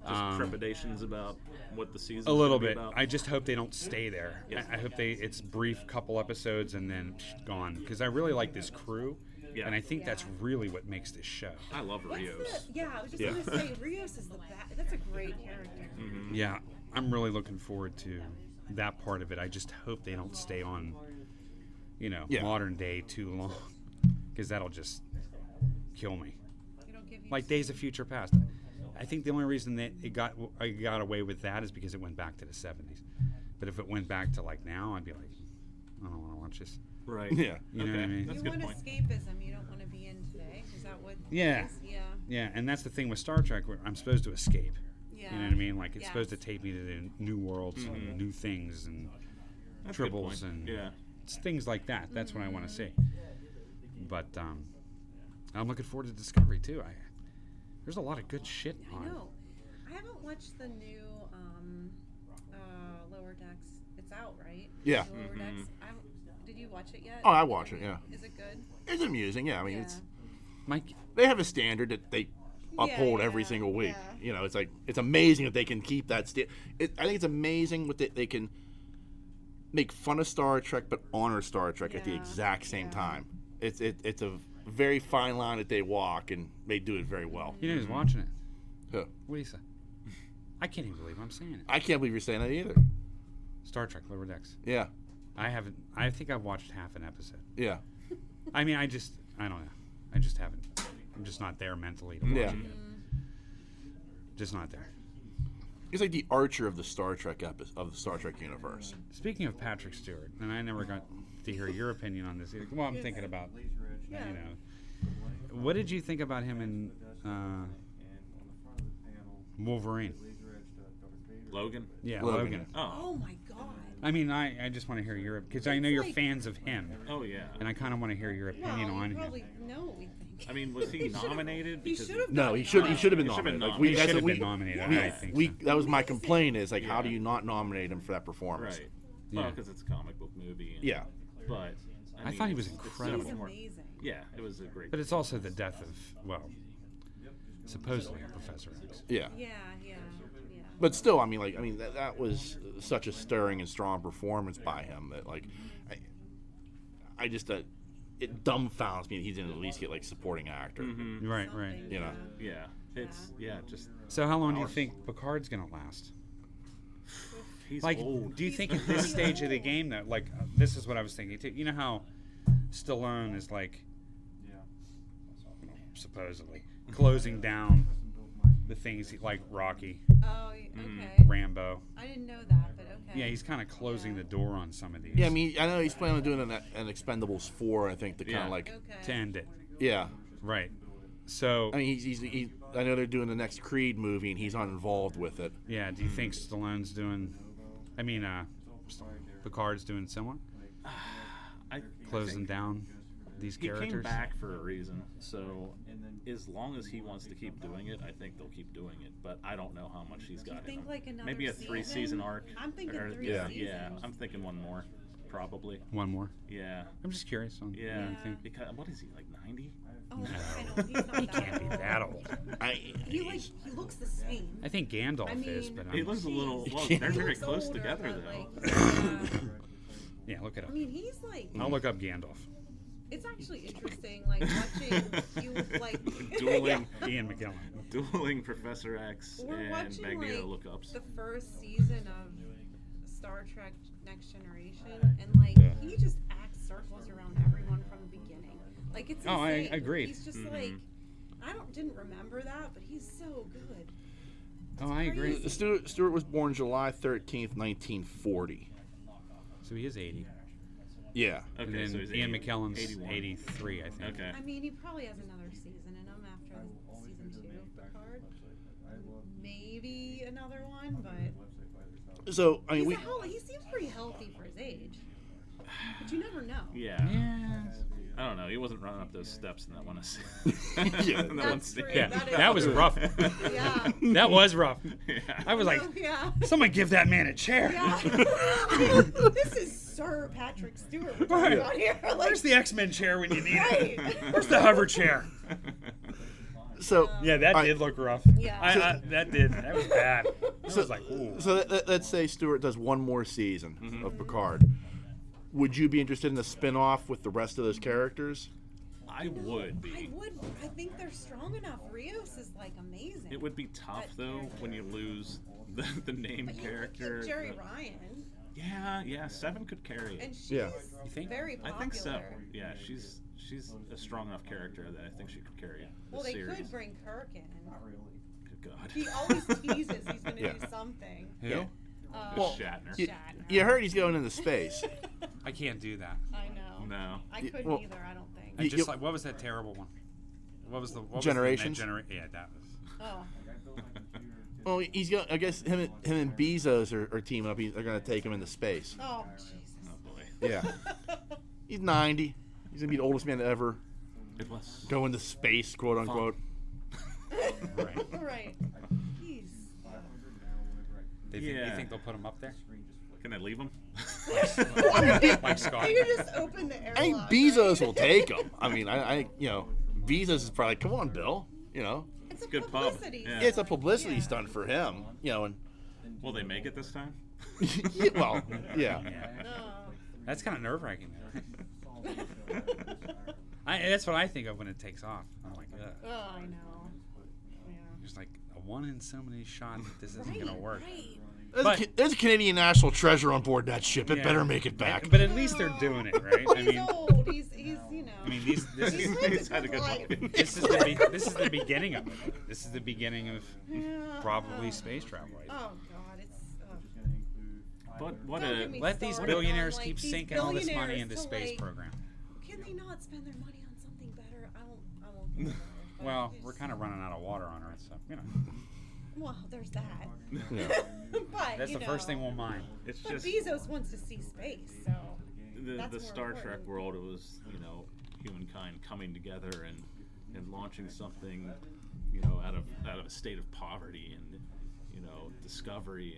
Just trepidations about what the season. A little bit. About. I just hope they don't stay there. Yes. I hope it's brief couple episodes and then gone because I really like this crew, Yeah. and I think that's Yeah. really what makes this show. I love What's Rios. I was just Yeah. gonna say Rios is the best. That's a great character. Yeah, I'm really looking forward to that part of it. I just hope they don't stay on, Yeah. modern day too long because that'll just kill me. You don't give you Like Days of Future Past. I think the only reason that I got away with that is because it went back to the 70s. But if it went back to like now, I'd be like, I don't want to watch this. Right. Yeah. You know what I mean? That's a you good want point. escapism. You don't want to be in today. Is that what? Yeah. it is? Yeah. Yeah, and that's the thing with Star Trek, where I'm supposed to escape. Yeah. You know what I mean? Like it's Yes. supposed to take me to the new worlds and new things and That's a good tribbles point. and Yeah. it's things like that. That's what I want to see. But I'm looking forward to Discovery too. There's a lot of good shit I on. know. I haven't watched the new Lower Decks. It's out, right? Yeah. Lower Decks. Did you watch it yet? Oh, I watch it, yeah. Is it good? It's amusing, yeah. I mean, Yeah. Mike, they have a standard that they uphold every yeah, single week. yeah. You know, it's like it's amazing that they can keep that. I think it's amazing what they can make fun of Star Trek but honor Star Trek at the Yeah, exact same yeah. time. It's a very fine line that they walk, and they do it very well. you know who's watching it? Huh. Lisa. I can't even believe I'm saying it. I can't believe you're saying that either. Star Trek Lower Decks. Yeah, I think I've watched half an episode. yeah, I mean, I don't know. I just haven't. I'm just not there mentally to watch yeah. it. Just not there. It's like the Archer of the Star Trek of the Star Trek universe. Speaking of Patrick Stewart, and I never got to hear your opinion on this either. Well, I'm thinking about, Yeah. what did you think about him in Wolverine? Logan. Yeah, Logan. Logan. Oh. Oh my God. I mean, I just want to hear your, because I know It's you're like- fans of him, Oh yeah. and I kind of want to hear your opinion Well, on you him. probably know what we think. I mean, was he nominated? He Because should have. No, he should have been He should have been nominated. Like, nominated. He that's should have what been nominated. we- I think we so. that was my complaint is like, how do you not nominate him for that performance? Right. Well, Yeah. because it's a comic book movie. And, Yeah. But I mean, thought he was it's so incredible. He's more- amazing. Yeah, it was a great. But it's also the death of, well, supposedly Professor X. Yeah. Yeah, yeah, yeah. But still, I mean, that was such a stirring and strong performance by him that, like, I just, it dumbfounds me that he didn't at least get, like, supporting actor. Mm-hmm. Right, right. Something, You know. Yeah, it's just So how long do you Hours. think Picard's going to last? he's Like, old. do you think at this stage of the game that, like, this is what I was thinking too. You know how Stallone is like, supposedly closing down the things like Rocky, Oh, Mm-hmm. okay. Rambo. I didn't know that, but okay. Yeah, he's kind of closing the door on some of these. Yeah, I mean, I know he's planning on doing an Expendables 4, I think, to kind Yeah. of, like, Okay. to end it, yeah. right? So I mean, I know they're doing the next Creed movie, and he's not involved with it. yeah, do you think Stallone's doing? I mean, Picard's doing similar, I closing think down these He characters. came back for a reason, so as long as he wants to keep doing it, I think they'll keep doing it. But I don't know how much he's Do you got in think him. like another Maybe a season? 3-season arc. I'm thinking or- 3 Yeah. seasons. Yeah, I'm thinking one more, probably. One more. Yeah, I'm just curious on what yeah. you think. Because what is he like 90? Oh, I know. He's not He can't be that old. He looks the same. I think Gandalf I mean- is, but He looks a little. Well, can't- they're He very looks close older, together, but, though. like, yeah, look it I up. mean, he's like. I'll look up Gandalf. It's actually interesting, like watching you like. Dueling, Ian McKellen. dueling Professor X We're and watching Magneto like lookups. the first season of Star Trek Next Generation, and like he just acts circles around everyone from the beginning. Like it's. Oh, I insane. agreed. He's just like, didn't remember that, but he's so good. Oh, I agree. crazy. Stewart was born July 13th, 1940. So he is 80. Yeah. And Okay, then so he's Ian 80 McKellen's 81. 83, I think. Okay. I mean, he probably has another season in him after season 2 of Picard. Maybe another one, but So I mean, he seems pretty healthy for his age. But you never know. Yeah. Yeah. I don't know. He wasn't running up those steps in that one. Yeah. That one That's scene. true. Yeah, That is that was true. rough. Yeah. That was rough. Yeah. I was like, Yeah. someone give that man a chair. Yeah. This is Sir Patrick Stewart we're Right. talking about here. Like, Where's the X-Men chair when you need it? right. Where's the hover chair? so Yeah, that I- did look rough. Yeah. That did. That was bad. I was like, ooh. So let's say Stewart does one more season Mm-hmm. of Picard. Would you be interested in the spin-off with the rest of those characters? I would be. I think they're strong enough. Rios is like amazing. It would be tough That though character. when you lose the name But you character. look at Jerry the- Ryan, Yeah, Seven could carry it. and she's Yeah. You think? very popular. I think so. Yeah, she's a strong enough character that I think she could carry the Well, they series. could bring Kirk in. Good God. He always teases he's going to Yeah. do something. Who? Well, Shatner. You, Shatner. you heard he's going into space. I can't do that. I know. No. I Y- couldn't well- either. I don't think. I You- just like, what was that terrible one? What was the Generations? Yeah, that was. Oh, Well, he's going. I guess him and Bezos are teaming up. They're going to take him into space. oh, Jesus. Oh boy. Yeah. He's 90. He's going to be the oldest man to ever It was. go into space, quote unquote. Right. Right. Jeez. You Yeah. think they'll put him up there? Can I leave him? Like Scott? You just open the airlock. I think Bezos will take him. I mean, I Bezos is probably, come on, Bill. It's a Good pub. publicity. Yeah. It's a publicity Yeah. stunt for him. And Will they make it this time? yeah, well, yeah. Oh. That's kind of nerve-wracking. That's what I think of when it takes off. I'm like, ugh. Oh, I know. Yeah. There's like a one in so many shot that this isn't Right, gonna work. right. There's a Canadian national treasure on board that ship. It Yeah. better make it back. But at least they're doing it, right? I He's mean, old. He's you know. I mean, this He's is lived He's had a good life. life. this is the beginning of it. This is the beginning of Yeah. probably space travel. I think. Oh God, it's. But what Don't a get me Let these started on, billionaires like, keep these sinking all this money billionaires into to, space like, program. Can they not spend their money on something better? I won't go there. But Well, it's- we're kind of running out of water on Earth, so you know Well, there's that. Yeah. But that's you the first know, thing we'll mine. it's But just Bezos wants to see space, so. the that's more Star Trek important. world. It was humankind coming together and launching something out of a state of poverty and discovery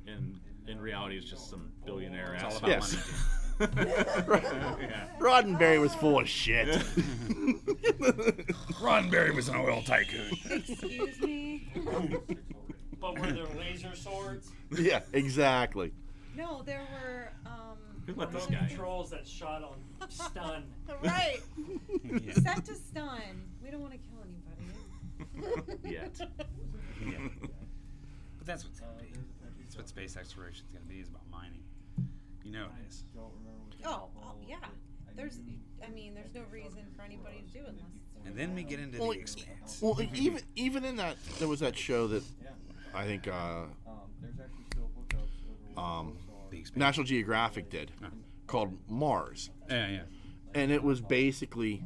and in reality it's just some billionaire It's all asshole. about Yes. money. Yeah. Roddenberry was full of shit. Roddenberry was an oil tycoon. Excuse me. But were there laser swords? Yeah, exactly. No, there were. Who let this Remote guy? controls that shot on stun. Right. Yeah. Set to stun. We don't want to kill anybody. Yet. Yeah. But that's what's gonna be. That's what space exploration is gonna be. Is about mining. You know it is. Oh, yeah. There's no reason for anybody to do it unless it's. And then we get into Well, the expanse. Well, even in that, there was that show that I think The expanse. National Geographic did called Mars, Yeah. and it was basically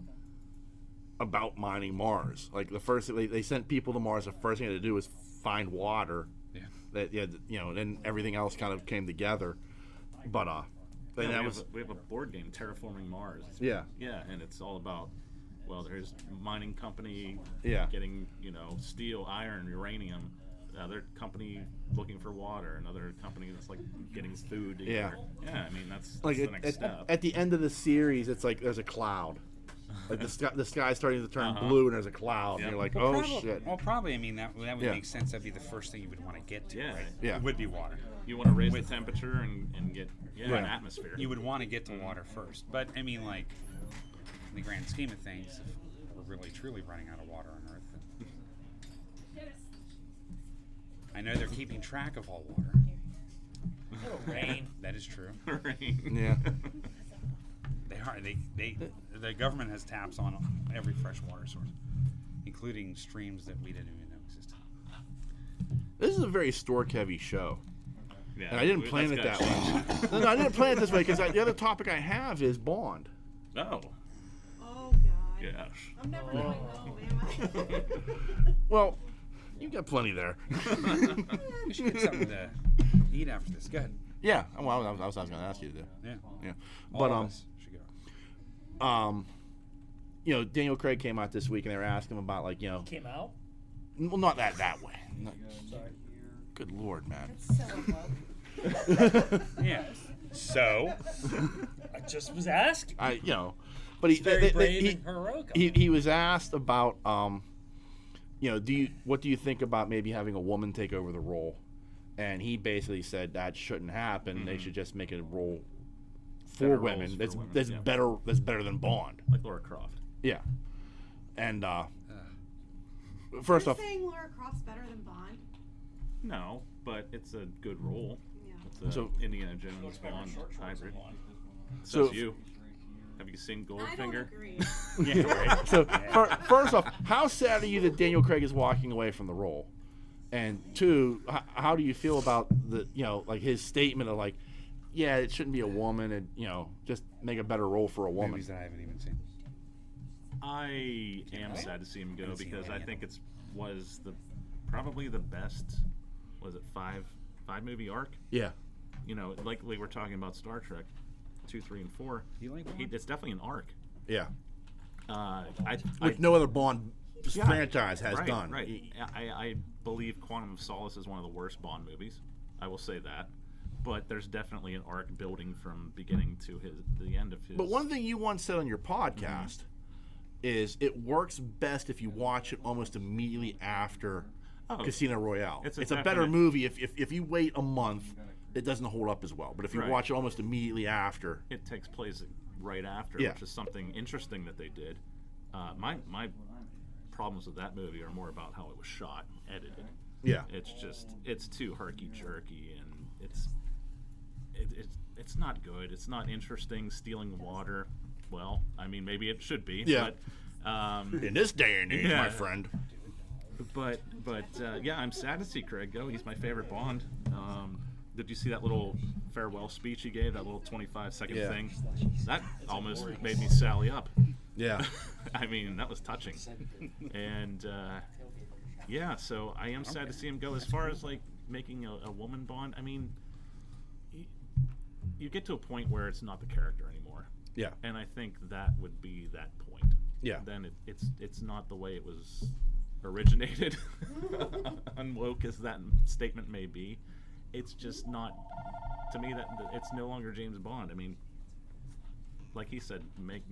about mining Mars. Like the first, they sent people to Mars. The first thing they had to do was find water. Yeah. That then everything else kind of came together. But then that was we have a board game, Terraforming Mars. yeah. Yeah, and it's all about there's a mining company Yeah. getting steel, iron, uranium. Another company looking for water. Another company that's like getting food. Yeah. Yeah. I mean that's Like the next step. at the end of the series, it's like there's a cloud. Like the sky's starting to turn Uh-huh. blue, and there's a cloud, Yeah. and you're like, Well, oh probably, shit. Well, probably. I mean, that would Yeah. make sense. That'd be the first thing you would want to get to. Yeah. Right? Yeah. It would be water. You want to raise the temperature and get Right. an atmosphere. You would want to get to water first. But I mean, like, in the grand scheme of things, if we're really truly running out of water on Earth, then I know they're keeping track of all water. It'll rain. That is true. Right. Yeah. They are. The government has taps on every freshwater source, including streams that we didn't even know existed. This is a very Stork-heavy show. Yeah, And I didn't plan it that's that good. way. No, I didn't plan it this way because the other topic I have is Bond. Oh, Oh God. yes. I'm never going home, am I? Well, you got plenty there. You should get something to eat after this. Go ahead. Yeah, well, that was what I was going to ask you to do. Yeah. Yeah, All but of us should go. you know, Daniel Craig came out this week and they were asking him about like, you know, Came out. well, not that way. Sorry. Good Lord, man. So low. Yeah. So, I just was asking. But he, Very brave and heroic. he was asked about, you know, what do you think about maybe having a woman take over the role? And he basically said that shouldn't happen. They should just make it a role for Better women. roles for That's women, that's yeah. better. That's better than Bond. Like Laura Croft. Yeah. And first You're off, saying Laura Croft's better than Bond? No, but it's a good role. Yeah. It's a So- Indiana Jones Bond hybrid. So- So you. Have you seen I don't Goldfinger? agree. yeah, right. so first off, how sad are you that Daniel Craig is walking away from the role? And two, how do you feel about the, you know, like his statement of like, yeah, it shouldn't be a woman, and you know, just make a better role for a woman. Movies that I haven't even seen. I am sad to see him go Haven't seen because it I yet. think was probably the best. Was it five movie arc? Yeah. You know, like we were talking about Star Trek, 2, 3, and 4. Do you like Bond? It's definitely an arc. Yeah. I Which no other Bond Yeah, franchise has right, done. Right. I believe Quantum of Solace is one of the worst Bond movies. I will say that. But there's definitely an arc building from beginning to the end of his. But one thing you once said on your podcast is it works best if you watch it almost immediately after Casino Royale. It's It's a a better definite- movie if you wait a month, it doesn't hold up as well. But if you Right. watch it almost immediately after, It takes place right after, Yeah. which is something interesting that they did. My problems with that movie are more about how it was shot and edited. yeah. It's too herky jerky and it's not good. It's not interesting. Stealing water. Well, I mean, maybe it should be. Yeah. But, In this day and age, Yeah. my friend. but yeah, I'm sad to see Craig go. He's my favorite Bond. Did you see that little farewell speech he gave? That little 25-second Yeah. thing. That almost made me sally up. Yeah. I mean, that was touching. And yeah, so I am sad to see him go. As far as like making a woman Bond, I mean, you get to a point where it's not the character anymore, Yeah. and I think that would be that point. Yeah. Then it's not the way it was originated. Unwoke as that statement may be, it's just not. To me, that it's no longer James Bond. I mean, like he said, make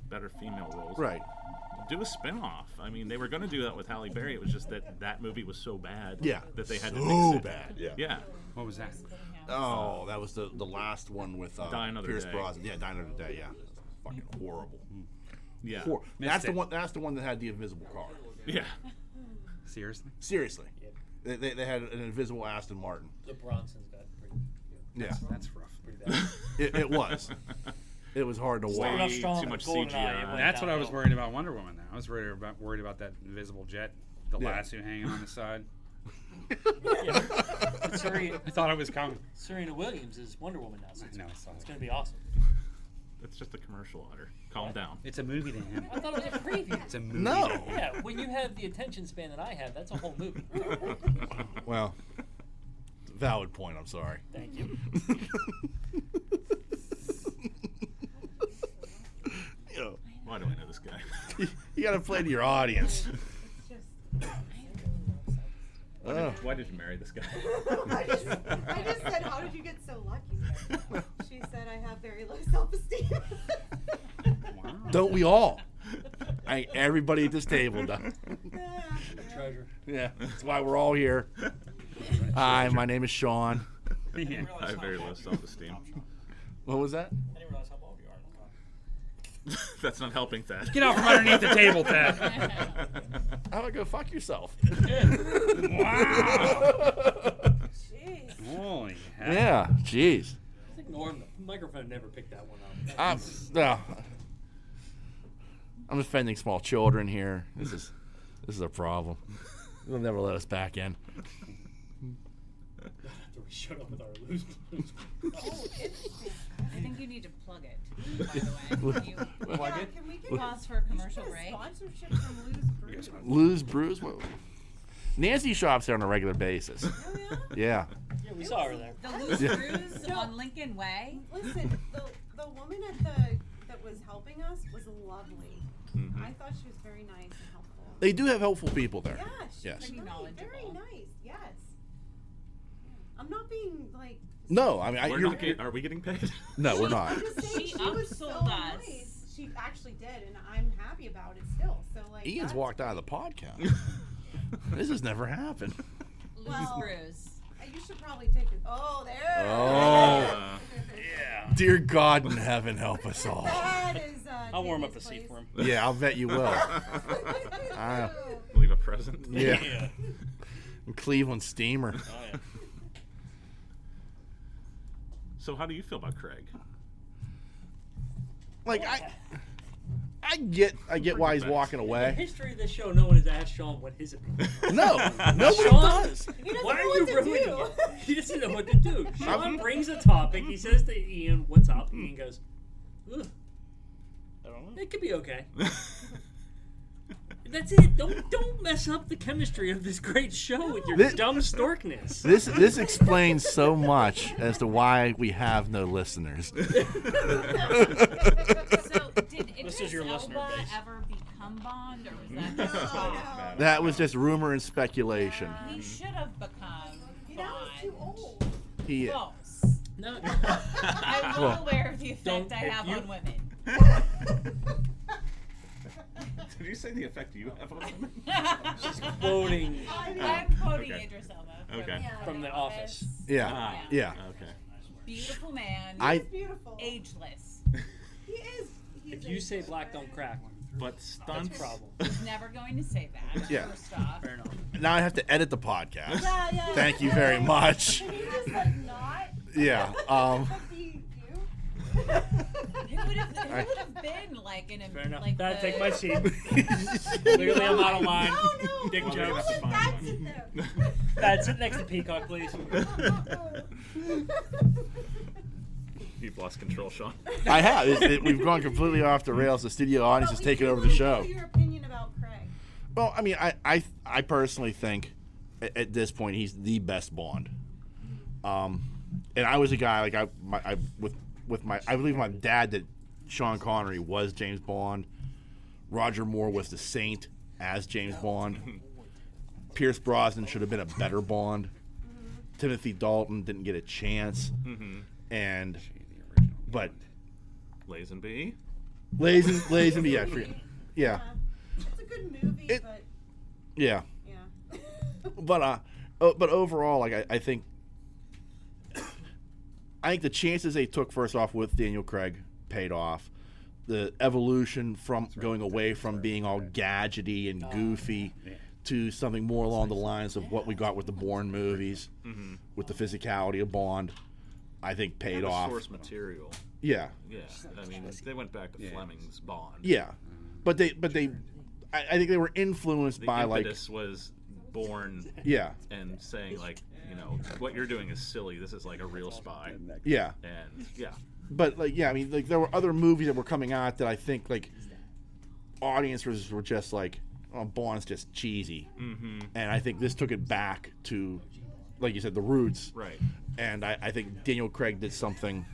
better female roles. Right. Do a spin-off. I mean, they were going to do that with Halle Berry. It was just that movie was so bad Yeah. that they had to So mix it. bad. Yeah. Yeah. What was that? Oh, that was the last one with Die Another Pierce Day. Brosnan. Yeah, Die Another Day. Yeah. Fucking horrible. Yeah. That's the it. one. That's the one that had the invisible car. Yeah. Seriously? Seriously. They had an invisible Aston Martin. The Bronsons got pretty. Yeah. That's rough. Pretty bad. It was. It was hard to Way watch. strong too with much GoldenEye, CGI. it went That's what I was downhill. worried about Wonder Woman. Now I was worried about that invisible jet, the Yeah. lasso hanging on the side. Yeah. Serena, I thought it was coming. Serena Williams is Wonder Woman now. So No, I saw it's it. going to be awesome. It's just a commercial, Otter. Calm down. It's a movie to him. I thought it was a preview. It's a movie. No. To him. Yeah, when you have the attention span that I have, that's a whole movie. Well, valid point. I'm sorry. Thank you. You know, Why do I know this guy? you got to play to your audience. Why did you marry this guy? I just said, how did you get so lucky? She said, I have very low self-esteem. Wow. Don't we all? Everybody at this table does. Treasure. Yeah, that's why we're all here. Hi, my name is Sean. Yeah. I have very low self-esteem. What was that? I didn't realize how bald you are. That's not helping, Thad. Get out from underneath the table, Ted. How about go fuck yourself? Wow. Jeez. Holy heck. Yeah, jeez. Ignore him. The microphone never picked that one up. I'm offending small children here. This is a problem. They'll never let us back in. we showed up with our loose. Oh, it's I think you need to plug it, by the way. You Plug it? Can we get pause for a commercial a break. sponsorship from Lou's Brews? Lou's Brews. Whoa. Nancy shops there on a regular basis. Oh yeah. Yeah. Yeah, we saw her there. The Loose Yeah. Brews on Lincoln Way. Listen, the woman that was helping us was lovely. Mhm. I thought she was very nice and helpful. They do have helpful people there. Yeah, she's Yes. Pretty very knowledgeable. nice. Yes. I'm not being like. No, I mean, We're you're, not getting, are we getting paid? no, we're not. I'm just saying She she was so upsold us. nice. She actually did, and I'm happy about it still. So like. Ian's that's walked out of the podcast. This has never happened. Loose Well, Brews. You should probably take it. Oh, there. Oh. Yeah. Dear God in heaven, help us all. That is. I'll warm up the David's seat for him. Yeah, I'll bet you will. Ah. Leave a present. Yeah. Cleveland Steamer. Oh yeah. So how do you feel about Craig? Like I get why he's walking In the away. history of this show, no one has asked Sean what his opinion is. No, nobody Sean, does. He doesn't Why know are what you to ruining do. it? He doesn't know what to do. Sean brings a topic. He says to Ian, "What's up?" Ian goes, "Ugh, I don't know. it could be okay." That's it. Don't mess up the chemistry of this great show with your This- dumb storkness. This explains so much as to why we have no listeners. So, did Idris is your listener Elba base. ever become Bond, or was that just No, talk? no. That was just rumor and speculation. He should have become Now he's too Bond. old. He Close. No, I'm well aware of the effect Don't- I if have you- on women. Did you say the effect you have on women? she's quoting I'm quoting Okay. Idris Elba. Okay. from The Office. yeah. Ah, Yeah. Okay. Beautiful man. I- He's beautiful. Ageless. He is. He's If you say ageless, black don't right? crack, But that's a stunts. problem. He's never going to say that. Yeah. First off. Fair enough. Now I have to edit the podcast. Yeah, yeah. Thank you very much. Can you just like not? Yeah. Be you? Who would have been like in a Fair enough. like Dad, the, take my seat. Clearly, I'm out of line. No, Dick Well, jokes. that's a fine That's one. it there. Dad, sit next to Peacock, please. You've lost control, Sean. I have. We've gone completely off the rails. The studio audience has taken over the show. Your opinion about Craig? Well, I mean, I personally think at this point he's the best Bond. And I was a guy like I believe my dad that Sean Connery was James Bond. Roger Moore was the Saint as James Bond. Pierce Brosnan should have been a better Bond. Timothy Dalton didn't get a chance. And but Lazenby. Lazenby, yeah, It's a good movie, It- but yeah. yeah. But overall, like I think the chances they took first off with Daniel Craig paid off. The evolution from going away from being all gadgety and goofy to something more along the lines of what we got with the Bourne movies, with the physicality of Bond, I think paid The off. source material. Yeah, Yeah. I mean, they went back to Fleming's Bond. yeah, but I think they were influenced The by like impetus was born yeah, and saying like, you know, what you're doing is silly. This is like a real spy. yeah. And yeah. But like yeah, I mean like there were other movies that were coming out that I think like audiences were just like, oh, Bond's just cheesy, and I think this took it back to, like you said, the roots. Right. And I think Daniel Craig did something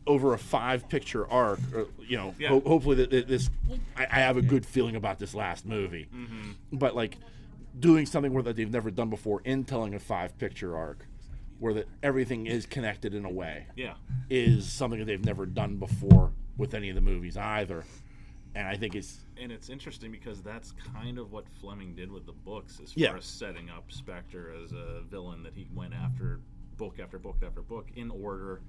over a 5-picture arc. Or, you know, Yeah. hopefully that this I have a good feeling about this last movie. But like doing something where that they've never done before in telling a 5-picture arc, where that everything is connected in a way, Yeah. is something that they've never done before with any of the movies either. And I think it's And it's interesting because that's kind of what Fleming did with the books as Yeah. far as setting up Spectre as a villain that he went after book after book after book in order.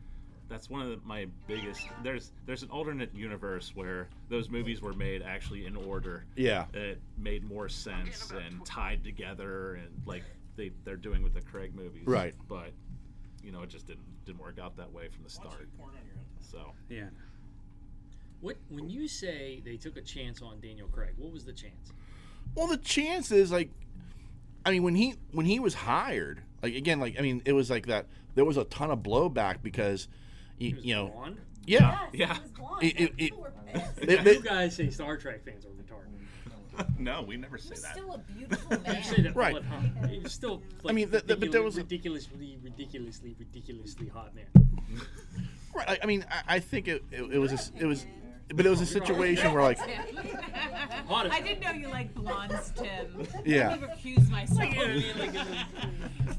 That's one of my biggest. There's an alternate universe where those movies were made actually in order. yeah. It made more sense and tied together, and like they're doing with the Craig movies. Right. But you know, it just didn't work out that way from the start. So Yeah. When you say they took a chance on Daniel Craig, what was the chance? Well, the chances, like, I mean, when he was hired, like again, like I mean, it was like that. There was a ton of blowback because, you know, blonde? yeah, Yeah. People were pissed. You guys say Star Trek fans are retarded. No, we never say He was that. still a beautiful You say man. that Right. all the time. He was still. Like, I mean, but there was ridiculously hot man. right. I mean, I think it was but it was a situation where like Hottest. I didn't know you liked blondes, Tim. Yeah. I've recused myself.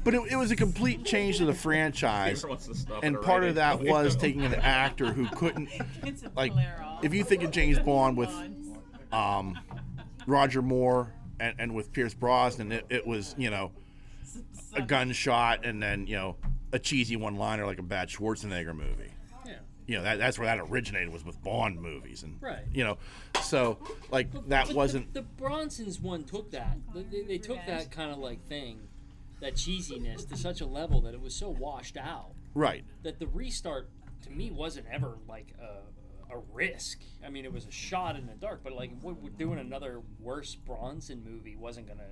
but it was a complete change to the franchise, Wants to stop and it part of already. that was taking an actor who couldn't It's a like flare off. if you think of James Bond with Blondes. Roger Moore and with Pierce Brosnan, it was, you know, a gunshot and then, you know, a cheesy one-liner like a bad Schwarzenegger movie. Yeah. You know, that's where that originated, was with Bond movies. And, Right. you know, so, like, that But wasn't... the Bronsons one took that. They took that kind of like thing, that cheesiness, to such a level that it was so washed out Right. that the restart to me wasn't ever like a risk. I mean, it was a shot in the dark, but like we're doing another worse Bronson movie wasn't gonna.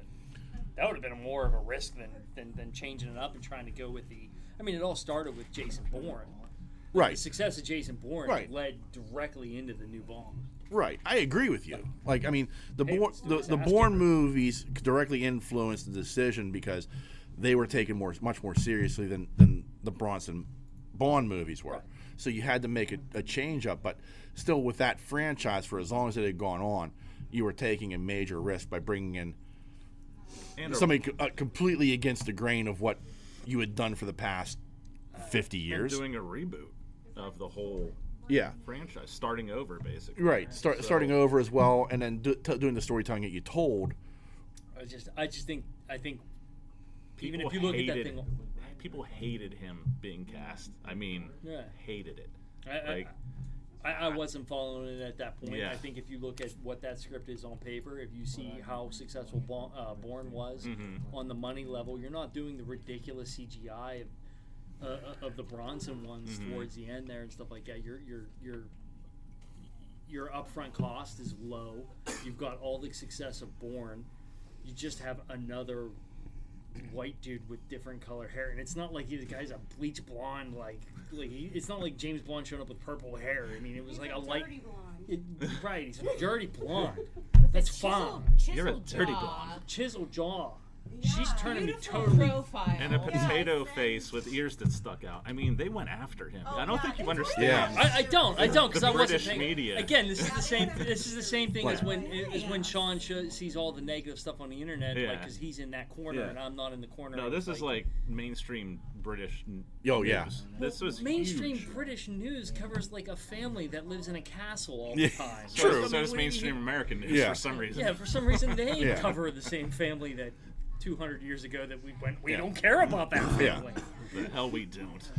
That would have been more of a risk than changing it up and trying to go with the. I mean, it all started with Jason Bourne. The Right. success of Jason Bourne Right. led directly into the new Bond. Right. I agree with you. Like, I mean, the Hey, Bourne, let's do the this. Ask Bourne him. movies directly influenced the decision because they were taken much more seriously than the Bronson Bond movies were. Right. So you had to make a change up, but still with that franchise, for as long as it had gone on, you were taking a major risk by bringing in And somebody completely against the grain of what you had done for the past 50 years. doing a reboot of the whole Yeah. franchise, starting over basically. Right. Starting over as well, and then doing the storytelling that you told. I just think even People if you look at that hated- thing, people hated him being cast. I mean, Yeah. hated it. I, I wasn't following it at that point. Yeah. I think if you look at what that script is on paper, if you see how successful Bourne was Mm-hmm. on the money level, you're not doing the ridiculous CGI of the Bronson ones Mm-hmm. towards the end there and stuff like that. Your upfront cost is low. You've got all the success of Bourne. You just have another white dude with different color hair, and it's not like the guy's a bleach blonde. It's not like James Bond showing up with purple hair. I mean, it was like a light. Dirty blonde. Right, he's a dirty blonde. That's fine. You're a Chiseled dirty jaw, blonde. Chisel jaw. She's turning me beautiful totally. profile. And a potato Yeah. face with ears that stuck out. I mean, they went after him. Oh, I don't yeah, think you it's understand. Yeah. I don't, because The I wasn't British paying. media. Again, this is the same. This is the same thing as when Yeah. Sean sees all the negative stuff on the internet, Yeah. because he's in that corner Yeah. and I'm not in the corner. No, this is like mainstream British Oh, yeah. news. This was mainstream huge. British news covers like a family that lives in a castle all the Yeah, time. true. I mean, So does what do you- mainstream American news Yeah. for some reason. Yeah, for some reason they Yeah. cover the same family that 200 years ago that we don't care about that Yeah. family. The hell we don't.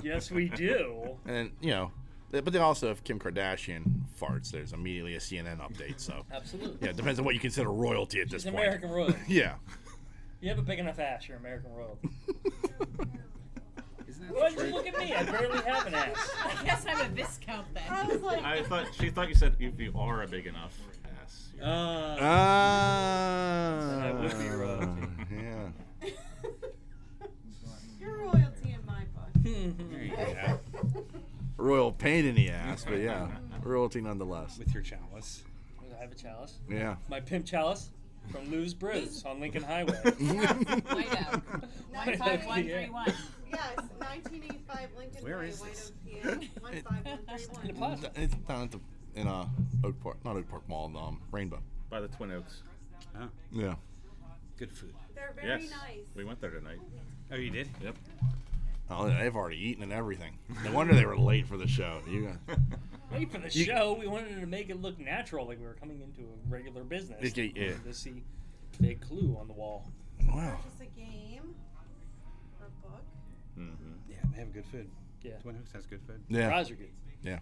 Yes, we do. And, you know, but then also if Kim Kardashian farts, there's immediately a CNN update. So, Absolutely. yeah, it depends on what you consider royalty at this It's point. American royalty. Yeah. You have a big enough ass, you're American royalty. Isn't that Why'd the you truth? look at me? I barely have an ass. I guess I'm a viscount then. I was like, She thought you said if you are a big enough ass. you're- I would be royalty. Yeah. you're royalty in my book. Yeah, Royal pain in the ass, but yeah, royalty nonetheless. with your chalice. I have a chalice. Yeah. My pimp chalice from Lou's Brews on Lincoln Highway. White out. 15131. Yes, 1985 Lincoln Where Way, is White this? Oak, PA, 15131. In a plaza. It's down at in Oak Park, not Oak Park Mall, Rainbow. By the Twin Oaks. Oh, Yeah. good food. They're very Yes. nice. We went there tonight. Oh, you did? Yep. Oh, they've already eaten and everything. No wonder they were late for the show. You got, Wait for the You- show. We wanted to make it look natural, like we were coming into a regular business. Yeah, yeah. We wanted to see big Clue on the wall. wow. Purchase a game or a book. Mm-hmm. Yeah, they have good food. Yeah. Twin Oaks has good food. Yeah. Fries are good. Yeah.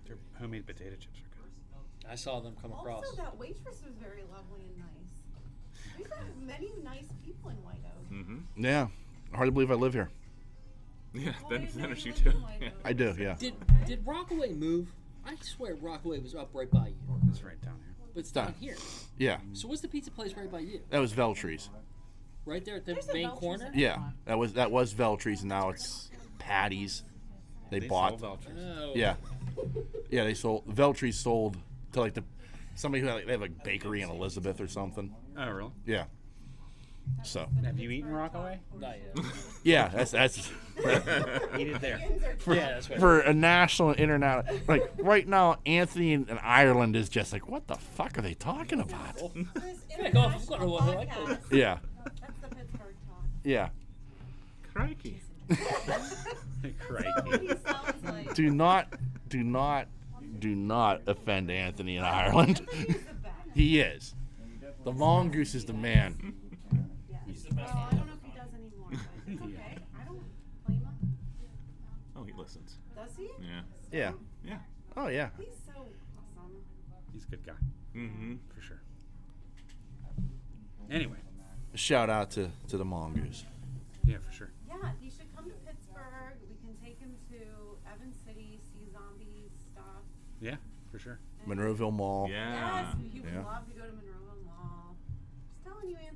Their homemade potato chips are good. I saw them come across. Also, that waitress was very lovely and nice. We've had many nice people in White Oak. Mm-hmm. Yeah. Hard to believe I live here. Yeah, Oh, then you finish you live too. in White Oak. I do, yeah. Did Rockaway move? I swear Rockaway was up right by you. It's right down here. But it's Done. down here. Yeah, So what's the pizza place right by you? that was Veltry's. Right there at the There's a main Veltry's corner? in- Yeah, that was Veltry's, and now it's Patty's. They bought. sold Veltry's. Oh. Yeah, yeah. They sold Veltry's sold to like somebody who had, they have like bakery in Elizabeth or something. Oh, really? Yeah. So Have you eaten Rockaway? Not yet. yeah, that's Eat it there. Yeah, that's right. for a national and international. Like right now, Anthony in Ireland is just like, what the fuck are they talking about? This Heck off, I've got international one who I call. podcast. Yeah, That's the Pittsburgh talk. yeah. Crikey. Crikey. He sounds like. Do not offend Anthony in Ireland. He's the best. He is. The mongoose is the man. Yes. Well, I don't know if he does anymore, but it's okay. I don't blame him. Oh, he listens. Does he? Yeah. Yeah. Yeah. Oh yeah. He's so awesome. He's a good guy, Mm-hmm. for sure. Anyway, Shout out to the mongoose. yeah, for sure. Yeah, he should come to Pittsburgh. We can take him to Evans City, see zombies stuff. Yeah, for sure. Monroeville Mall. Yeah. Yes, he would Yeah. love to go to Monroeville Mall. Just telling you, Anthony.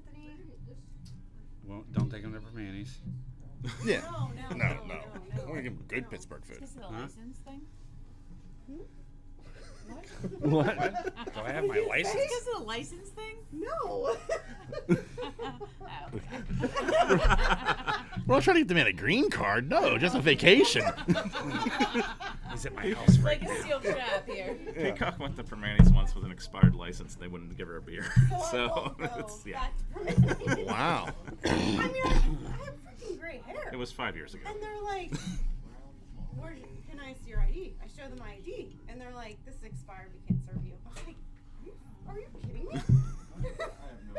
Well, don't take him to Permanis. Yeah. No. I want to give him good Pittsburgh food. Is it a Huh? license thing? What? Do I have my license? Is it a license thing? No. Oh. We're not trying to get the man a green card. No, just a vacation. He's at my house right Like a now. steel trap here. Peacock went to Permanis once with an expired license, and they wouldn't give her a beer. So it's yeah. Wow. I mean, I have freaking gray hair. It was 5 years ago. And they're like, "Where can I see your ID?" I show them my ID, and they're like, "This is expired. We can't serve you." I was like, "Are you kidding me?"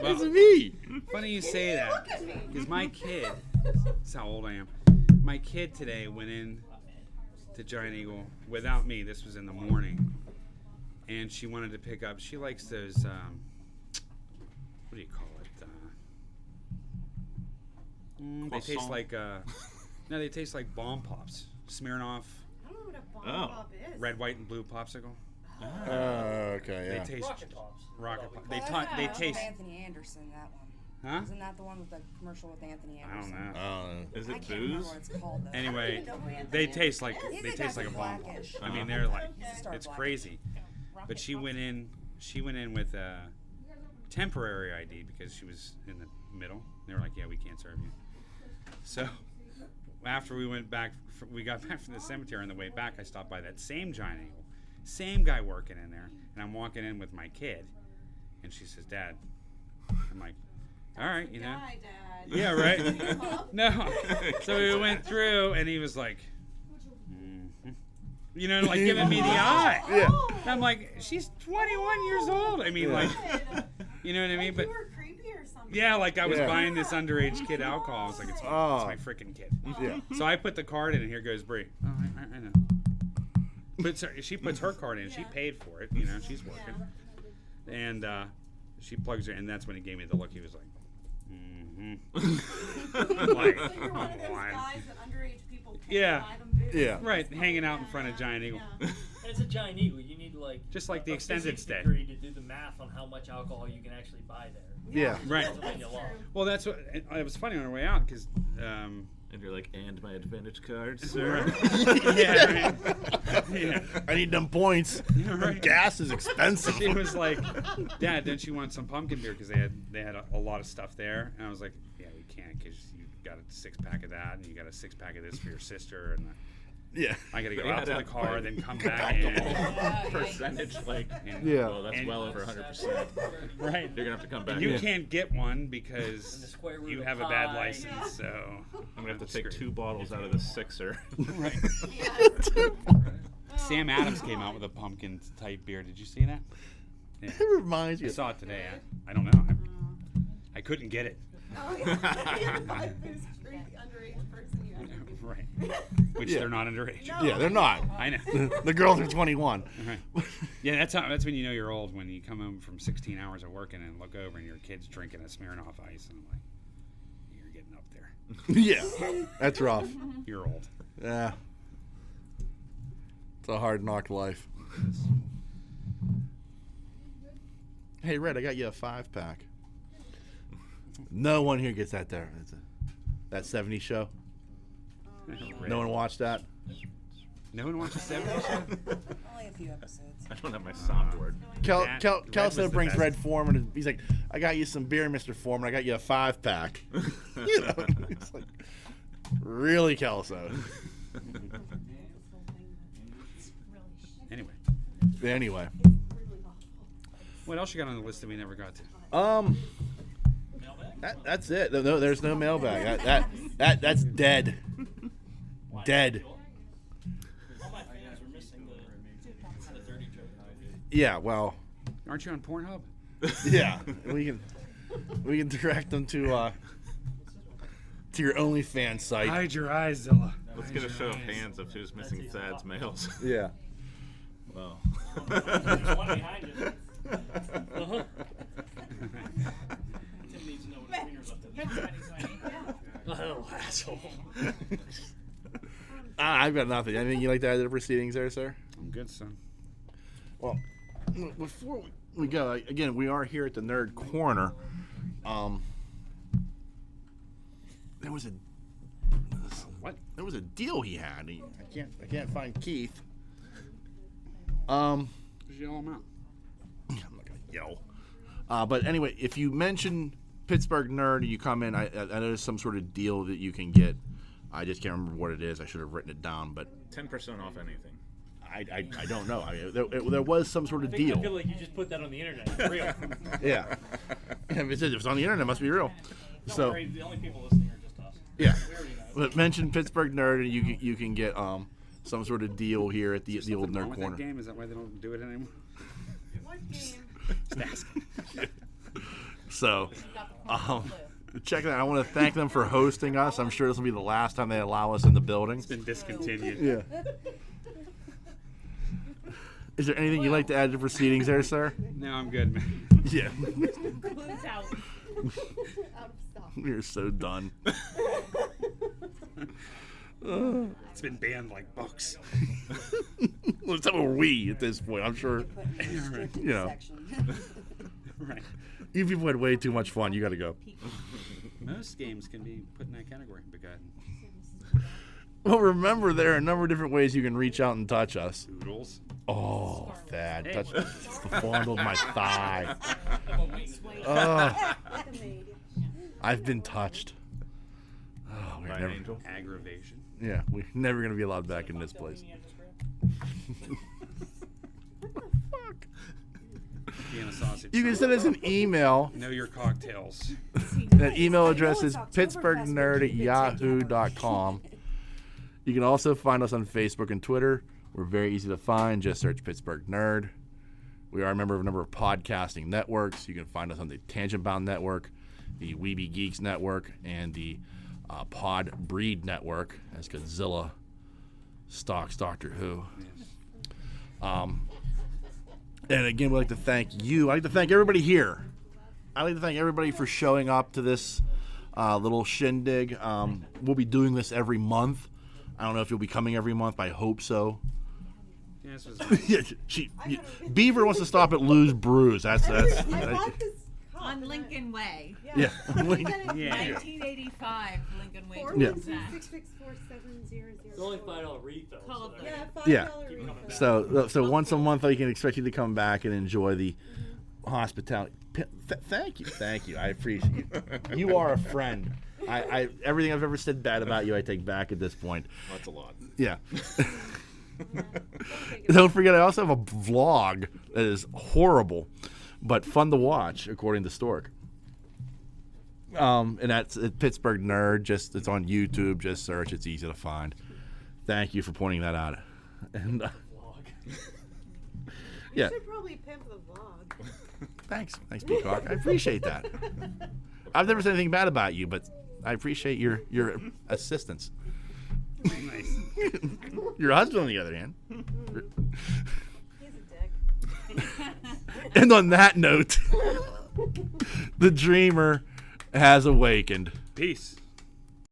Well, It's me. funny you say that, Look at me. because my kid, that's how old I am. My kid today went in to Giant Eagle without me. This was in the morning, and she wanted to pick up. She likes those. What do you call it? They taste Croissant. like. No, they taste like bomb pops. Smirnoff, I don't know what a bomb Oh. pop is. red, white, and blue popsicle. Okay, They yeah. taste Rocket Tops. rocket pop. Well, They that's they not taste. Anthony Anderson, that one. Huh? Isn't that the one with the commercial with Anthony I don't Anderson? know. Is I it can't remember booze? what it's called though. Anyway, even know who Anthony they is. taste like He's they the taste guy like a from bomb. Blackish. I mean, they're like He's a star it's Blackish. crazy. But she went in. She went in with a temporary ID because she was in the middle. They were like, "Yeah, we can't serve you." So after we went back, we got back from the cemetery on the way back. I stopped by that same Giant Eagle, same guy working in there, and I'm walking in with my kid, and she says, "Dad." I'm like, "All right, you know." Hi, Dad. Yeah, right. No. So we went through, and he was like, you know, like giving me the eye. Yeah. And I'm like, she's 21 years old. I mean, Yeah. like, you know what I mean? But You were creepy or something. yeah, like I was Yeah. buying this underage kid alcohol. I was like, it's Oh. my freaking kid. Yeah. So I put the card in, and here goes Bree. Oh, I know. She puts her card in. She paid for it. You know, she's working. And she plugs her, and that's when he gave me the look. He was like, like, So you're one of those come on. guys that underage people pay Yeah. to buy them booze. Yeah. Right, hanging out in front of Giant Eagle. Yeah. And it's a Giant Eagle. You need like Just like the a extended physics stay. degree to do the math on how much alcohol you can actually buy there. Yeah. Right. Pennsylvania law. Well, that's what it was funny on our way out because, And you're like, and my advantage card, sir. yeah, right. Yeah. I need them points. Yeah, right. Gas is expensive. She was like, "Dad, don't you want some pumpkin beer?" Because they had a lot of stuff there, and I was like, "Yeah, we can't because you got a 6-pack of that, and you got a 6-pack of this for your sister, and Yeah. I got to go They out had to the a- car, then come Get back back to in." Oh, Percentage, like, And- Yeah. well, that's And- well over 100%. Right. You're gonna have to come back. You Yeah. can't get one And the because square root you of have a bad pi. license, so I'm gonna have to take Screwed. 2 bottles out of the 6er. right. Sam Adams came out with a pumpkin type beer. Did you see that? Yeah. It reminds I you. saw it today. I don't know. I couldn't get it. Oh, yeah. Like this creepy underage person you have to be. Right. Which Yeah. they're not underage. No. Yeah, they're not. I know. The girls are 21. Right. Yeah, that's when you know you're old, when you come home from 16 hours of working and look over and your kid's drinking a Smirnoff Ice, and I'm like, you're getting up there. Yeah. That's rough. You're old. Yeah. It's a hard knock life. Hey, Red, I got you a 5-pack. No one here gets that there. That 70s show. No one watched that? No one watches 70s show? Only a few episodes. I don't have my soundboard. Red Kelso was the brings best. Red Foreman, and he's like, I got you some beer, Mr. Foreman. I got you a 5-pack. You know, it's like, really, Kelso? Anyway, Anyway. what else you got on the list that we never got to? That's it. No, there's no mailbag. That's dead. Dead. Yeah, well, Aren't you on Pornhub? yeah. We can direct them to your OnlyFans site. Hide your eyes, Zilla. Let's get a show of hands of who's missing Thad's mails. Yeah. Well. There's one behind you. Oh, asshole. I've got nothing. Anything you like to add to the proceedings there, sir? I'm good, son. Well, before we go, again, we are here at the Nerd Korner. There was a What? There was a deal he had. I can't find Keith. Just yell them out. I'm not gonna yell. But anyway, if you mention Pittsburgh Nerd and you come in, I know there's some sort of deal that you can get. I just can't remember what it is. I should have written it down, but 10% off anything. I don't know. There was some sort of deal. I feel like you just put that on the internet. It's real. Yeah. If it's on the internet, it must be real. So Don't worry, the only people listening are just us. yeah. We already know. But mention Pittsburgh Nerd and you can get some sort of deal here at the old Something wrong Nerd with that Corner. game? Is that why they don't do it anymore? What game? Just asking. So check that out. I want to thank them for hosting us. I'm sure this will be the last time they allow us in the building. It's been discontinued. Yeah. Is there anything you'd like to add to proceedings there, sir? No, I'm good, man. Yeah. Glue's out. Out of stock. You're so done. It's been banned like books. Well, so are we at this point. I'm sure. Put in the restricted You know. section. Right. You people had way too much fun. You got to go. Most games can be put in that category. But God, Well, remember, there are a number of different ways you can reach out and touch us. oodles. Oh, Thad. Hey. Touch fondled my thigh. I've been touched. Oh, we're By an never, angel. Aggravation. yeah, we're never going to be allowed back in this place. Vienna sausage. You can send us an email. Know your cocktails. That email address know is it's Oktoberfest, pittsburghnerd@yahoo.com. You can also find us on Facebook and Twitter. We're very easy to find. Just search Pittsburgh Nerd. We are a member of a number of podcasting networks. You can find us on the Tangent Bound Network, the Weeby Geeks Network, and the Pod Breed Network, as Godzilla stalks Doctor Who. And again, we'd like to thank you. I'd like to thank everybody here. I'd like to thank everybody for showing up to this little shindig. We'll be doing this every month. I don't know if you'll be coming every month, but I hope so. Yeah, this was Beaver wants to stop at Lou's Brews. That's I bought this cup On and Lincoln Way. yeah. Yeah. 1985 Lincoln Way. to be Yeah. exact. 412-664-700. It's only $5 refill. Called so the- Yeah, Yeah. $5 refill. So once a month, I can expect you to come back and enjoy the hospitality. Thank you. I appreciate you. You are a friend. I everything I've ever said bad about you, I take back at this point. That's a lot. Yeah. Don't forget, I also have a vlog that is horrible, but fun to watch, according to Stork. And that's at Pittsburgh Nerd. It's on YouTube. Just search. It's easy to find. Thank you for pointing that out. And yeah, You should probably pimp the vlog. thanks, Peacock. I appreciate that. I've never said anything bad about you, but I appreciate your assistance. nice. Your husband, on the other hand. He's a dick. And on that note, the dreamer has awakened. Peace.